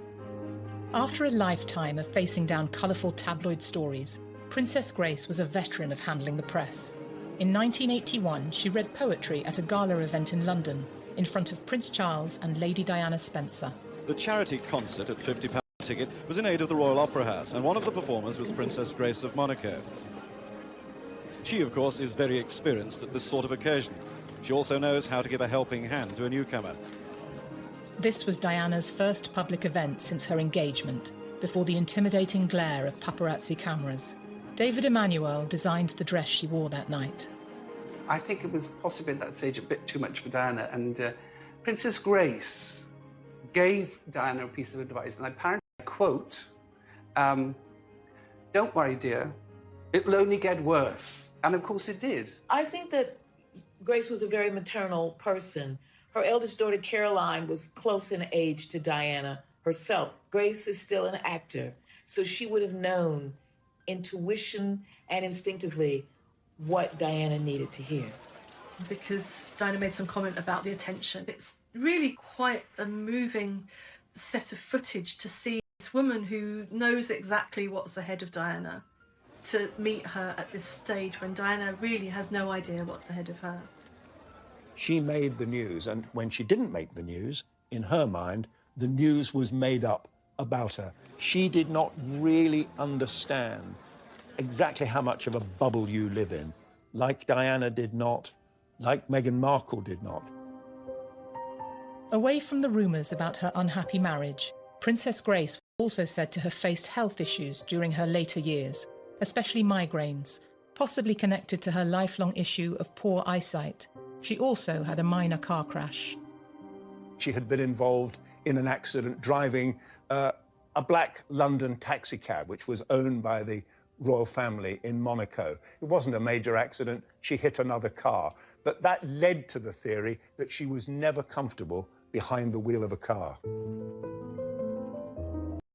[SPEAKER 1] After a lifetime of facing down colourful tabloid stories, Princess Grace was a veteran of handling the press. In 1981, she read poetry at a gala event in London, in front of Prince Charles and Lady Diana Spencer.
[SPEAKER 5] The charity concert at £50 ticket was in aid of the Royal Opera House, and one of the performers was Princess Grace of Monaco. She, of course, is very experienced at this sort of occasion. She also knows how to give a helping hand to a newcomer.
[SPEAKER 1] This was Diana's first public event since her engagement, before the intimidating glare of paparazzi cameras. David Emanuel designed the dress she wore that night.
[SPEAKER 8] I think it was possibly at that stage a bit too much for Diana, and Princess Grace gave Diana a piece of advice, and apparently, I quote, "Don't worry, dear, it'll only get worse." And of course it did.
[SPEAKER 4] I think that Grace was a very maternal person. Her eldest daughter, Caroline, was close in age to Diana herself. Grace is still an actor, so she would have known intuition and instinctively what Diana needed to hear.
[SPEAKER 7] Because Diana made some comment about the attention. It's really quite a moving set of footage to see this woman who knows exactly what's ahead of Diana, to meet her at this stage when Diana really has no idea what's ahead of her.
[SPEAKER 14] She made the news, and when she didn't make the news, in her mind, the news was made up about her. She did not really understand exactly how much of a bubble you live in, like Diana did not, like Meghan Markle did not.
[SPEAKER 1] Away from the rumours about her unhappy marriage, Princess Grace was also said to have faced health issues during her later years, especially migraines, possibly connected to her lifelong issue of poor eyesight. She also had a minor car crash.
[SPEAKER 14] She had been involved in an accident driving a black London taxicab, which was owned by the royal family in Monaco. It wasn't a major accident. She hit another car. But that led to the theory that she was never comfortable behind the wheel of a car.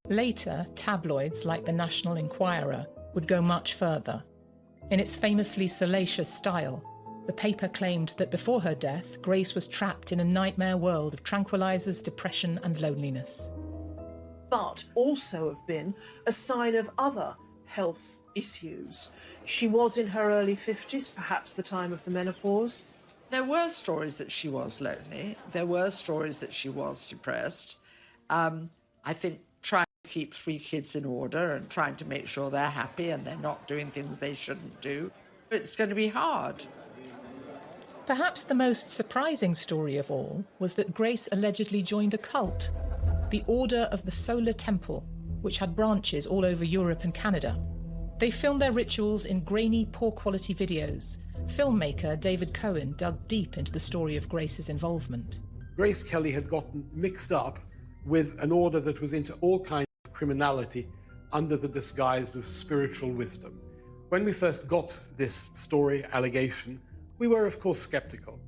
[SPEAKER 1] Later, tabloids like the National Enquirer would go much further. In its famously salacious style, the paper claimed that before her death, Grace was trapped in a nightmare world of tranquilizers, depression and loneliness.
[SPEAKER 11] But also have been a sign of other health issues. She was in her early 50s, perhaps the time of the menopause.
[SPEAKER 13] There were stories that she was lonely. There were stories that she was depressed. I think trying to keep 3 kids in order and trying to make sure they're happy and they're not doing things they shouldn't do, it's going to be hard.
[SPEAKER 1] Perhaps the most surprising story of all was that Grace allegedly joined a cult, the Order of the Solar Temple, which had branches all over Europe and Canada. They filmed their rituals in grainy, poor-quality videos. Filmmaker David Cohen dug deep into the story of Grace's involvement.
[SPEAKER 22] Grace Kelly had gotten mixed up with an order that was into all kinds of criminality under the disguise of spiritual wisdom. When we first got this story, allegation, we were, of course, skeptical.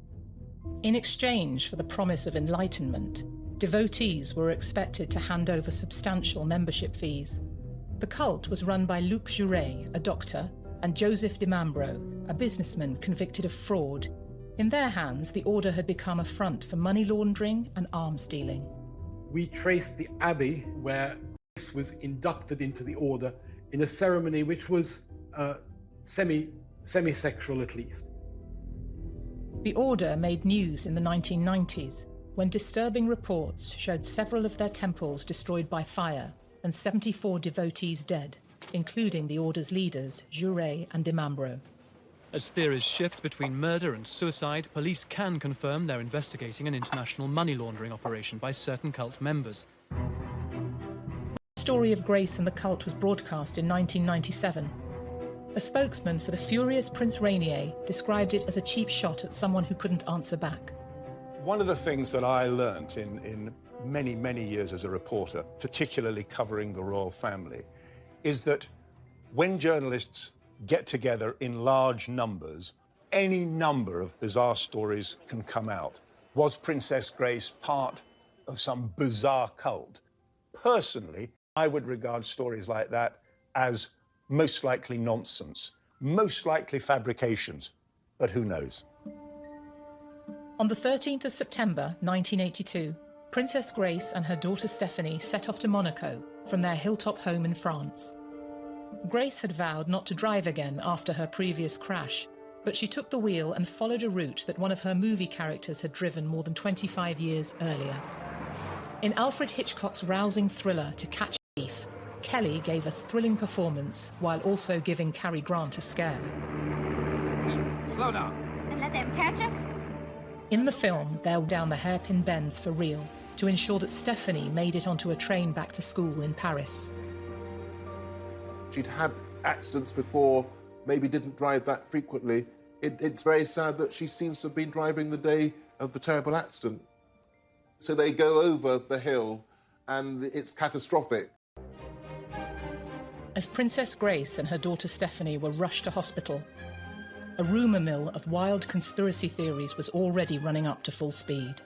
[SPEAKER 1] In exchange for the promise of enlightenment, devotees were expected to hand over substantial membership fees. The cult was run by Luc Jouret, a doctor, and Joseph Dimambro, a businessman convicted of fraud. In their hands, the order had become a front for money laundering and arms dealing.
[SPEAKER 22] We traced the abbey where Grace was inducted into the order in a ceremony which was semi-sexual at least.
[SPEAKER 1] The order made news in the 1990s when disturbing reports showed several of their temples destroyed by fire and 74 devotees dead, including the order's leaders, Jouret and Dimambro.
[SPEAKER 2] As theories shift between murder and suicide, police can confirm they're investigating an international money laundering operation by certain cult members.
[SPEAKER 1] The story of Grace and the cult was broadcast in 1997. A spokesman for the furious Prince Rainier described it as a cheap shot at someone who couldn't answer back.
[SPEAKER 14] One of the things that I learnt in many, many years as a reporter, particularly covering the royal family, is that when journalists get together in large numbers, any number of bizarre stories can come out. Was Princess Grace part of some bizarre cult? Personally, I would regard stories like that as most likely nonsense, most likely fabrications, but who knows?
[SPEAKER 1] On the 13th of September 1982, Princess Grace and her daughter Stephanie set off to Monaco from their hilltop home in France. Grace had vowed not to drive again after her previous crash, but she took the wheel and followed a route that one of her movie characters had driven more than 25 years earlier. In Alfred Hitchcock's rousing thriller To Catch a Thief, Kelly gave a thrilling performance while also giving Cary Grant a scare.
[SPEAKER 6] Slow down. And let them catch us?
[SPEAKER 1] In the film, they'll down the hairpin bends for real to ensure that Stephanie made it onto a train back to school in Paris.
[SPEAKER 3] She'd had accidents before, maybe didn't drive that frequently. It's very sad that she seems to have been driving the day of the terrible accident. So they go over the hill and it's catastrophic.
[SPEAKER 1] As Princess Grace and her daughter Stephanie were rushed to hospital, a rumour mill of wild conspiracy theories was already running up to full speed.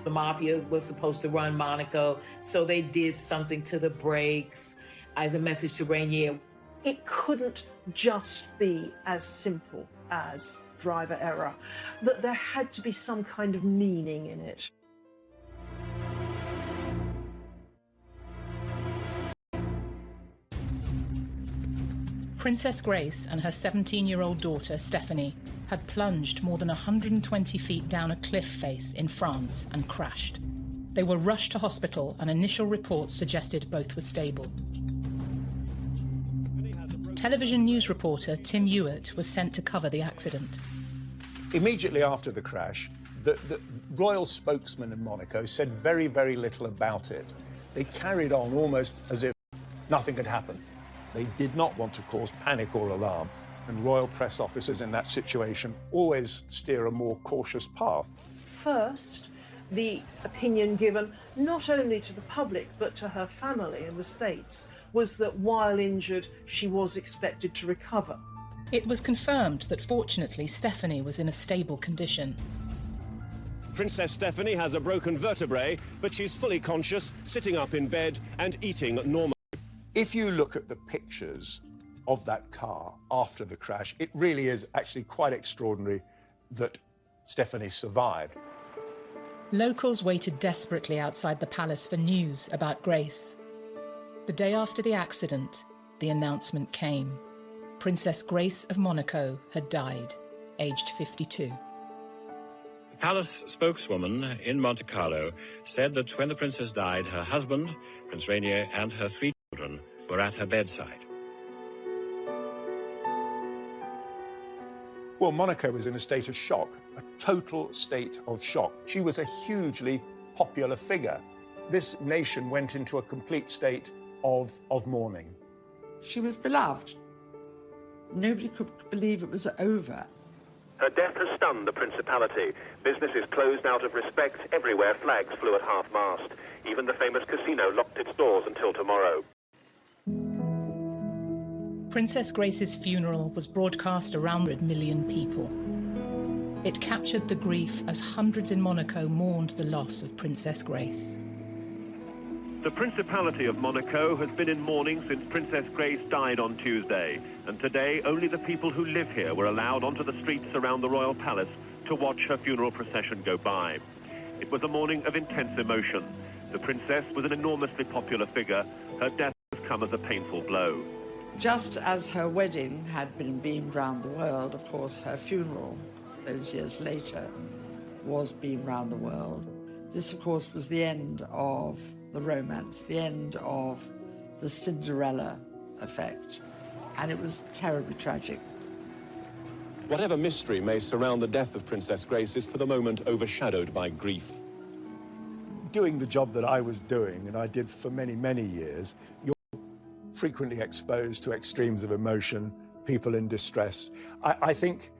[SPEAKER 4] The mafia was supposed to run Monaco, so they did something to the brakes as a message to Rainier.
[SPEAKER 11] It couldn't just be as simple as driver error, that there had to be some kind of meaning in it.
[SPEAKER 1] Princess Grace and her 17-year-old daughter, Stephanie, had plunged more than 120 feet down a cliff face in France and crashed. They were rushed to hospital and initial reports suggested both were stable. Television news reporter Tim Hewitt was sent to cover the accident.
[SPEAKER 14] Immediately after the crash, the royal spokesman in Monaco said very, very little about it. They carried on almost as if nothing had happened. They did not want to cause panic or alarm, and royal press officers in that situation always steer a more cautious path.
[SPEAKER 11] First, the opinion given not only to the public but to her family in the States was that while injured, she was expected to recover.
[SPEAKER 1] It was confirmed that fortunately Stephanie was in a stable condition.
[SPEAKER 18] Princess Stephanie has a broken vertebrae, but she's fully conscious, sitting up in bed and eating normally.
[SPEAKER 14] If you look at the pictures of that car after the crash, it really is actually quite extraordinary that Stephanie survived.
[SPEAKER 1] Locals waited desperately outside the palace for news about Grace. The day after the accident, the announcement came. Princess Grace of Monaco had died, aged 52.
[SPEAKER 23] The palace spokeswoman in Monte Carlo said that when the princess died, her husband, Prince Rainier, and her 3 children were at her bedside.
[SPEAKER 14] Well, Monaco was in a state of shock, a total state of shock. She was a hugely popular figure. This nation went into a complete state of mourning.
[SPEAKER 13] She was beloved. Nobody could believe it was over.
[SPEAKER 25] Her death has stunned the Principality. Business is closed out of respect. Everywhere flags flew at half-mast. Even the famous casino locked its doors until tomorrow.
[SPEAKER 1] Princess Grace's funeral was broadcast around 100 million people. It captured the grief as hundreds in Monaco mourned the loss of Princess Grace.
[SPEAKER 26] The Principality of Monaco has been in mourning since Princess Grace died on Tuesday, and today only the people who live here were allowed onto the streets around the royal palace to watch her funeral procession go by. It was a morning of intense emotion. The princess was an enormously popular figure. Her death come as a painful blow.
[SPEAKER 13] Just as her wedding had been beamed round the world, of course, her funeral, those years later, was beamed round the world. This, of course, was the end of the romance, the end of the Cinderella effect, and it was terribly tragic.
[SPEAKER 18] Whatever mystery may surround the death of Princess Grace is for the moment overshadowed by grief.
[SPEAKER 14] Doing the job that I was doing, and I did for many, many years, you're frequently exposed to extremes of emotion, people in distress. I think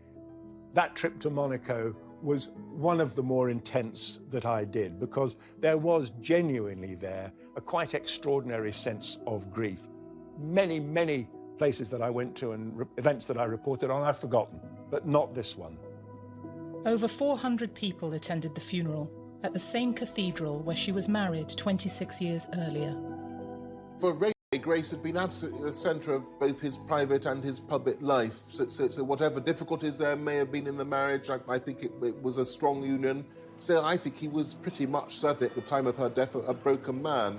[SPEAKER 14] that trip to Monaco was one of the more intense that I did, because there was genuinely there a quite extraordinary sense of grief. Many, many places that I went to and events that I reported on, I've forgotten, but not this one.
[SPEAKER 1] Over 400 people attended the funeral at the same cathedral where she was married 26 years earlier.
[SPEAKER 3] For Rainier, Grace had been absolutely the centre of both his private and his public life. So whatever difficulties there may have been in the marriage, I think it was a strong union. So I think he was pretty much, certainly at the time of her death, a broken man.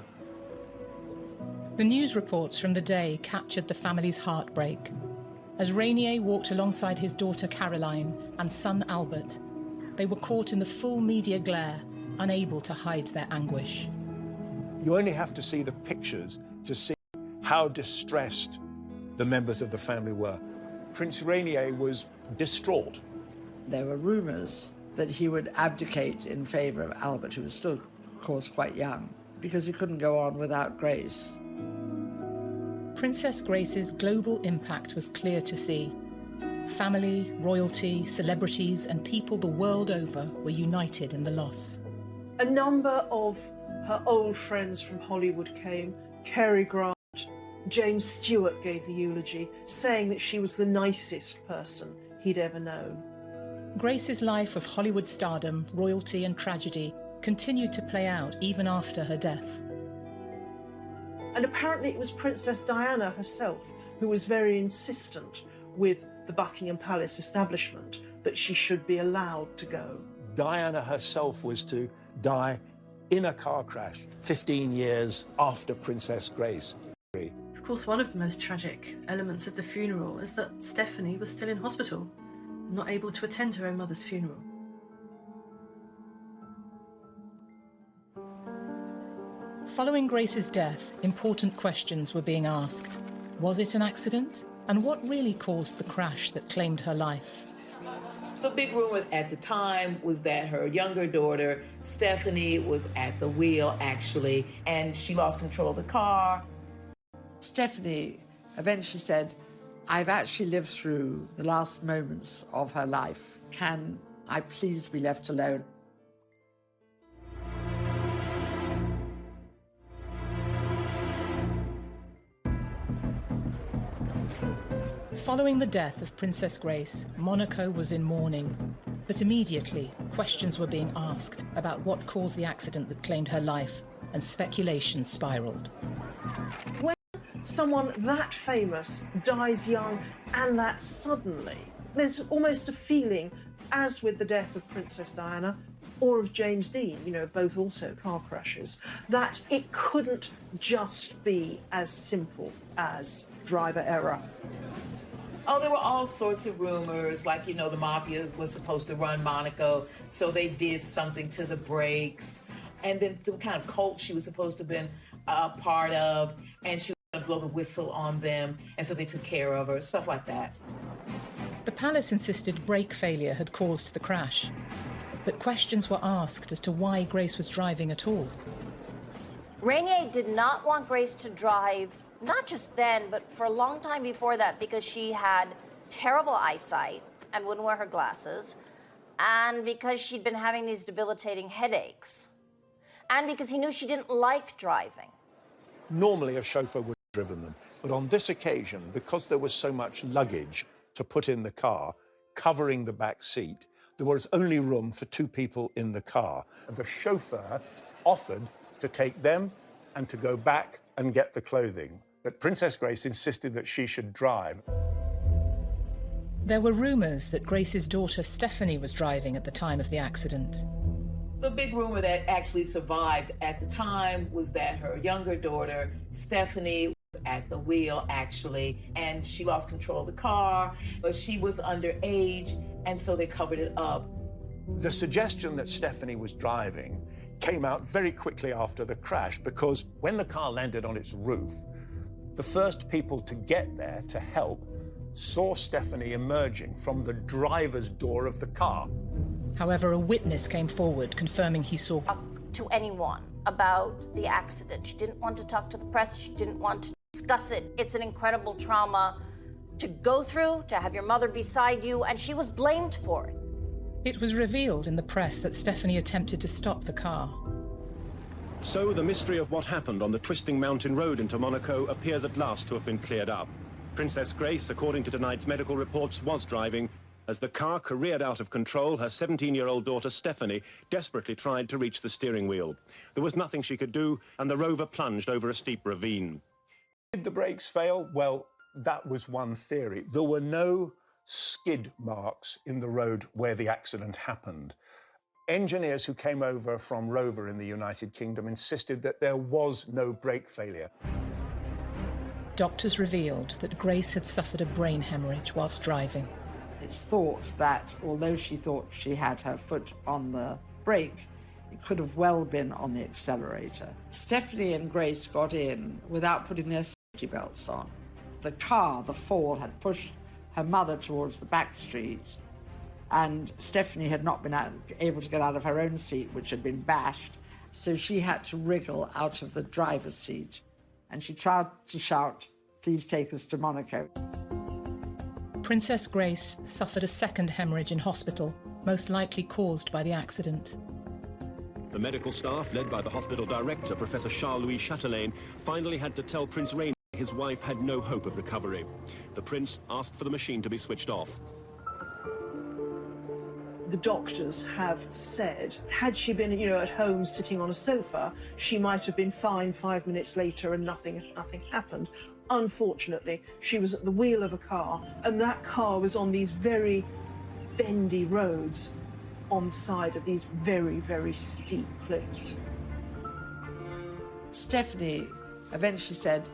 [SPEAKER 1] The news reports from the day captured the family's heartbreak. As Rainier walked alongside his daughter Caroline and son Albert, they were caught in the full media glare, unable to hide their anguish.
[SPEAKER 14] You only have to see the pictures to see how distressed the members of the family were. Prince Rainier was distraught.
[SPEAKER 13] There were rumours that he would abdicate in favour of Albert, who was still, of course, quite young, because he couldn't go on without Grace.
[SPEAKER 1] Princess Grace's global impact was clear to see. Family, royalty, celebrities, and people the world over were united in the loss.
[SPEAKER 11] A number of her old friends from Hollywood came. Cary Grant, James Stewart gave the eulogy, saying that she was the nicest person he'd ever known.
[SPEAKER 1] Grace's life of Hollywood stardom, royalty, and tragedy continued to play out even after her death.
[SPEAKER 11] And apparently it was Princess Diana herself who was very insistent with the Buckingham Palace establishment that she should be allowed to go.
[SPEAKER 14] Diana herself was to die in a car crash 15 years after Princess Grace.
[SPEAKER 7] Of course, one of the most tragic elements of the funeral is that Stephanie was still in hospital, not able to attend her own mother's funeral.
[SPEAKER 1] Following Grace's death, important questions were being asked. Was it an accident? And what really caused the crash that claimed her life?
[SPEAKER 4] The big rumor at the time was that her younger daughter, Stephanie, was at the wheel, actually, and she lost control of the car.
[SPEAKER 13] Stephanie eventually said, "I've actually lived through the last moments of her life. Can I please be left alone?"
[SPEAKER 1] Following the death of Princess Grace, Monaco was in mourning. But immediately, questions were being asked about what caused the accident that claimed her life, and speculation spiraled.
[SPEAKER 11] When someone that famous dies young and that suddenly, there's almost a feeling, as with the death of Princess Diana or of James Dean, both also car crashes, that it couldn't just be as simple as driver error.
[SPEAKER 4] Oh, there were all sorts of rumors, like, the mafia was supposed to run Monaco, so they did something to the brakes. And then the kind of cult she was supposed to have been a part of, and she was going to blow the whistle on them, and so they took care of her, stuff like that.
[SPEAKER 1] The palace insisted brake failure had caused the crash, but questions were asked as to why Grace was driving at all.
[SPEAKER 9] Rainier did not want Grace to drive, not just then, but for a long time before that, because she had terrible eyesight and wouldn't wear her glasses, and because she'd been having these debilitating headaches, and because he knew she didn't like driving.
[SPEAKER 14] Normally a chauffeur would have driven them, but on this occasion, because there was so much luggage to put in the car, covering the back seat, there was only room for 2 people in the car. The chauffeur offered to take them and to go back and get the clothing. But Princess Grace insisted that she should drive.
[SPEAKER 1] There were rumours that Grace's daughter Stephanie was driving at the time of the accident.
[SPEAKER 4] The big rumor that actually survived at the time was that her younger daughter, Stephanie, was at the wheel, actually, and she lost control of the car, but she was underage, and so they covered it up.
[SPEAKER 14] The suggestion that Stephanie was driving came out very quickly after the crash, because when the car landed on its roof, the first people to get there to help saw Stephanie emerging from the driver's door of the car.
[SPEAKER 1] However, a witness came forward confirming he saw...
[SPEAKER 9] To anyone about the accident. She didn't want to talk to the press. She didn't want to discuss it. It's an incredible trauma to go through, to have your mother beside you, and she was blamed for it.
[SPEAKER 1] It was revealed in the press that Stephanie attempted to stop the car.
[SPEAKER 18] So the mystery of what happened on the twisting mountain road into Monaco appears at last to have been cleared up. Princess Grace, according to tonight's medical reports, was driving. As the car careered out of control, her 17-year-old daughter Stephanie desperately tried to reach the steering wheel. There was nothing she could do, and the Rover plunged over a steep ravine.
[SPEAKER 14] Did the brakes fail? Well, that was one theory. There were no skid marks in the road where the accident happened. Engineers who came over from Rover in the United Kingdom insisted that there was no brake failure.
[SPEAKER 1] Doctors revealed that Grace had suffered a brain hemorrhage whilst driving.
[SPEAKER 13] It's thought that, although she thought she had her foot on the brake, it could have well been on the accelerator. Stephanie and Grace got in without putting their safety belts on. The car, the fall, had pushed her mother towards the back street, and Stephanie had not been able to get out of her own seat, which had been bashed, so she had to wriggle out of the driver's seat, and she tried to shout, "Please take us to Monaco."
[SPEAKER 1] Princess Grace suffered a second hemorrhage in hospital, most likely caused by the accident.
[SPEAKER 18] The medical staff, led by the hospital director, Professor Charles-Louis Chatelain, finally had to tell Prince Rainier his wife had no hope of recovery. The prince asked for the machine to be switched off.
[SPEAKER 11] The doctors have said, had she been, at home sitting on a sofa, she might have been fine 5 minutes later and nothing happened. Unfortunately, she was at the wheel of a car, and that car was on these very bendy roads on the side of these very, very steep cliffs.
[SPEAKER 13] Stephanie eventually said,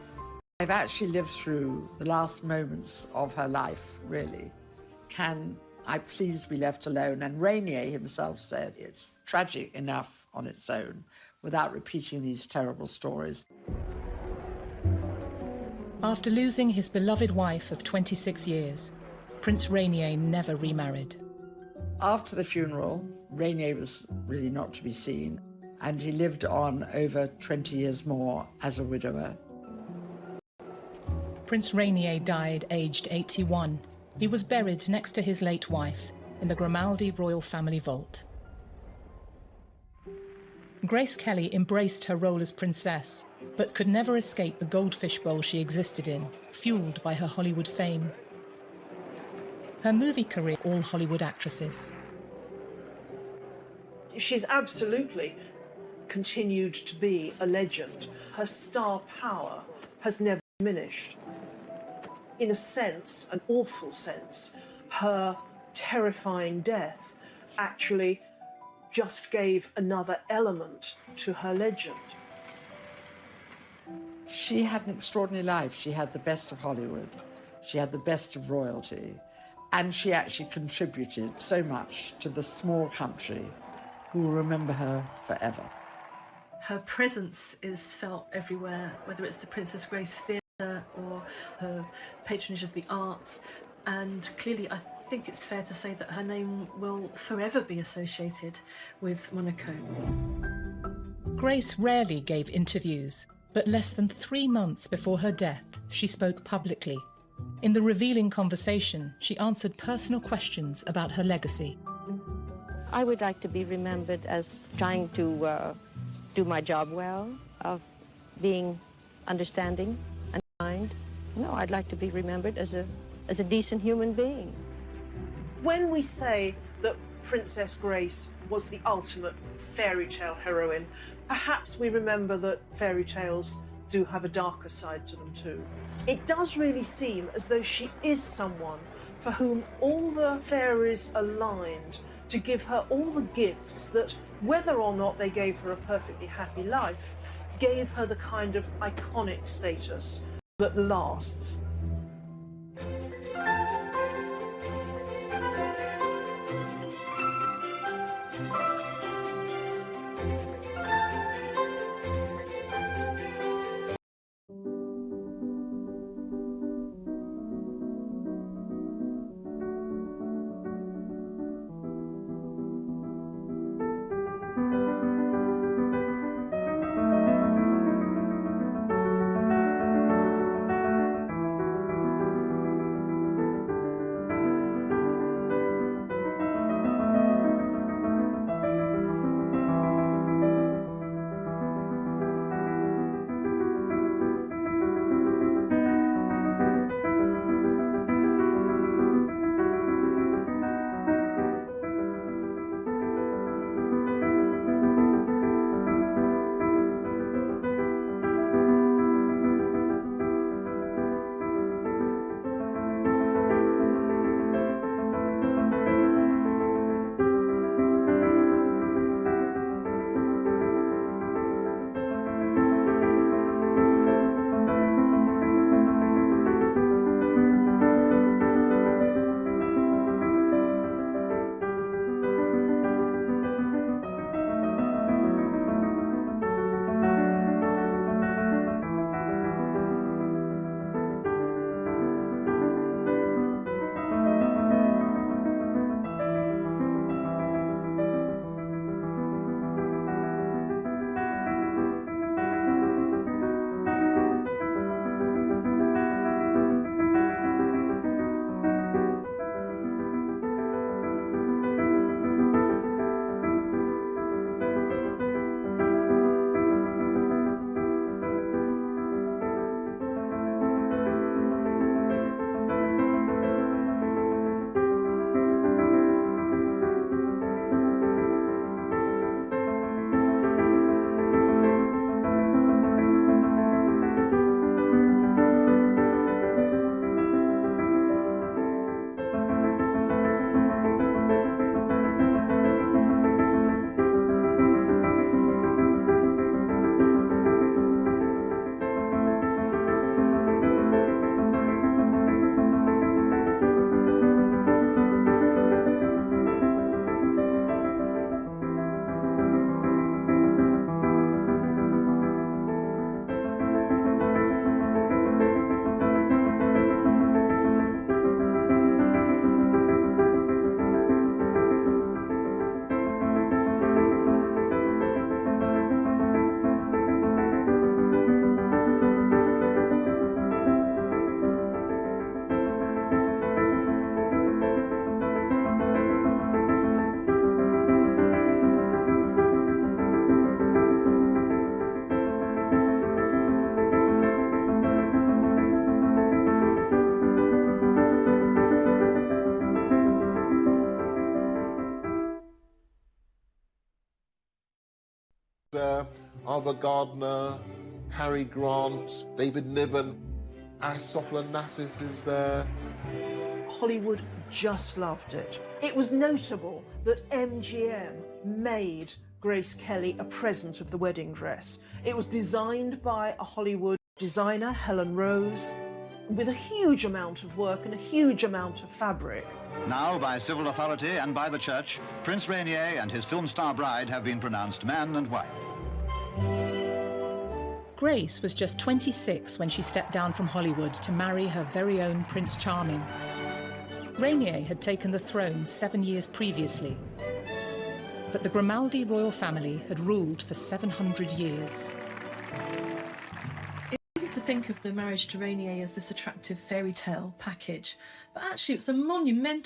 [SPEAKER 13] "I've actually lived through the last moments of her life, really. Can I please be left alone?" And Rainier himself said, "It's tragic enough on its own without repeating these terrible stories."
[SPEAKER 1] After losing his beloved wife of 26 years, Prince Rainier never remarried.
[SPEAKER 13] After the funeral, Rainier was really not to be seen, and he lived on over 20 years more as a widower.
[SPEAKER 1] Prince Rainier died aged 81. He was buried next to his late wife in the Grimaldi royal family vault. Grace Kelly embraced her role as princess, but could never escape the goldfish bowl she existed in, fueled by her Hollywood fame. Her movie career, all Hollywood actresses.
[SPEAKER 11] She's absolutely continued to be a legend. Her star power has never diminished. In a sense, an awful sense, her terrifying death actually just gave another element to her legend.
[SPEAKER 13] She had an extraordinary life. She had the best of Hollywood. She had the best of royalty. And she actually contributed so much to the small country who will remember her forever.
[SPEAKER 7] Her presence is felt everywhere, whether it's the Princess Grace Theatre or her patronage of the arts. And clearly, I think it's fair to say that her name will forever be associated with Monaco.
[SPEAKER 1] Grace rarely gave interviews, but less than 3 months before her death, she spoke publicly. In the revealing conversation, she answered personal questions about her legacy.
[SPEAKER 20] I would like to be remembered as trying to do my job well, of being understanding and kind. No, I'd like to be remembered as a decent human being.
[SPEAKER 11] When we say that Princess Grace was the ultimate fairy tale heroine, perhaps we remember that fairy tales do have a darker side to them too. It does really seem as though she is someone for whom all the fairies aligned to give her all the gifts that, whether or not they gave her a perfectly happy life, gave her the kind of iconic status that lasts.
[SPEAKER 3] Arthur Gardner, Cary Grant, David Niven, Asoph Onassis is there.
[SPEAKER 11] Hollywood just loved it. It was notable that MGM made Grace Kelly a present of the wedding dress. It was designed by a Hollywood designer, Helen Rose, with a huge amount of work and a huge amount of fabric.
[SPEAKER 10] Now, by civil authority and by the church, Prince Rainier and his film star bride have been pronounced man and wife.
[SPEAKER 1] Grace was just 26 when she stepped down from Hollywood to marry her very own Prince Charming. Rainier had taken the throne 7 years previously, but the Grimaldi royal family had ruled for 700 years.
[SPEAKER 7] It's easy to think of the marriage to Rainier as this attractive fairy tale package, but actually it was a monumental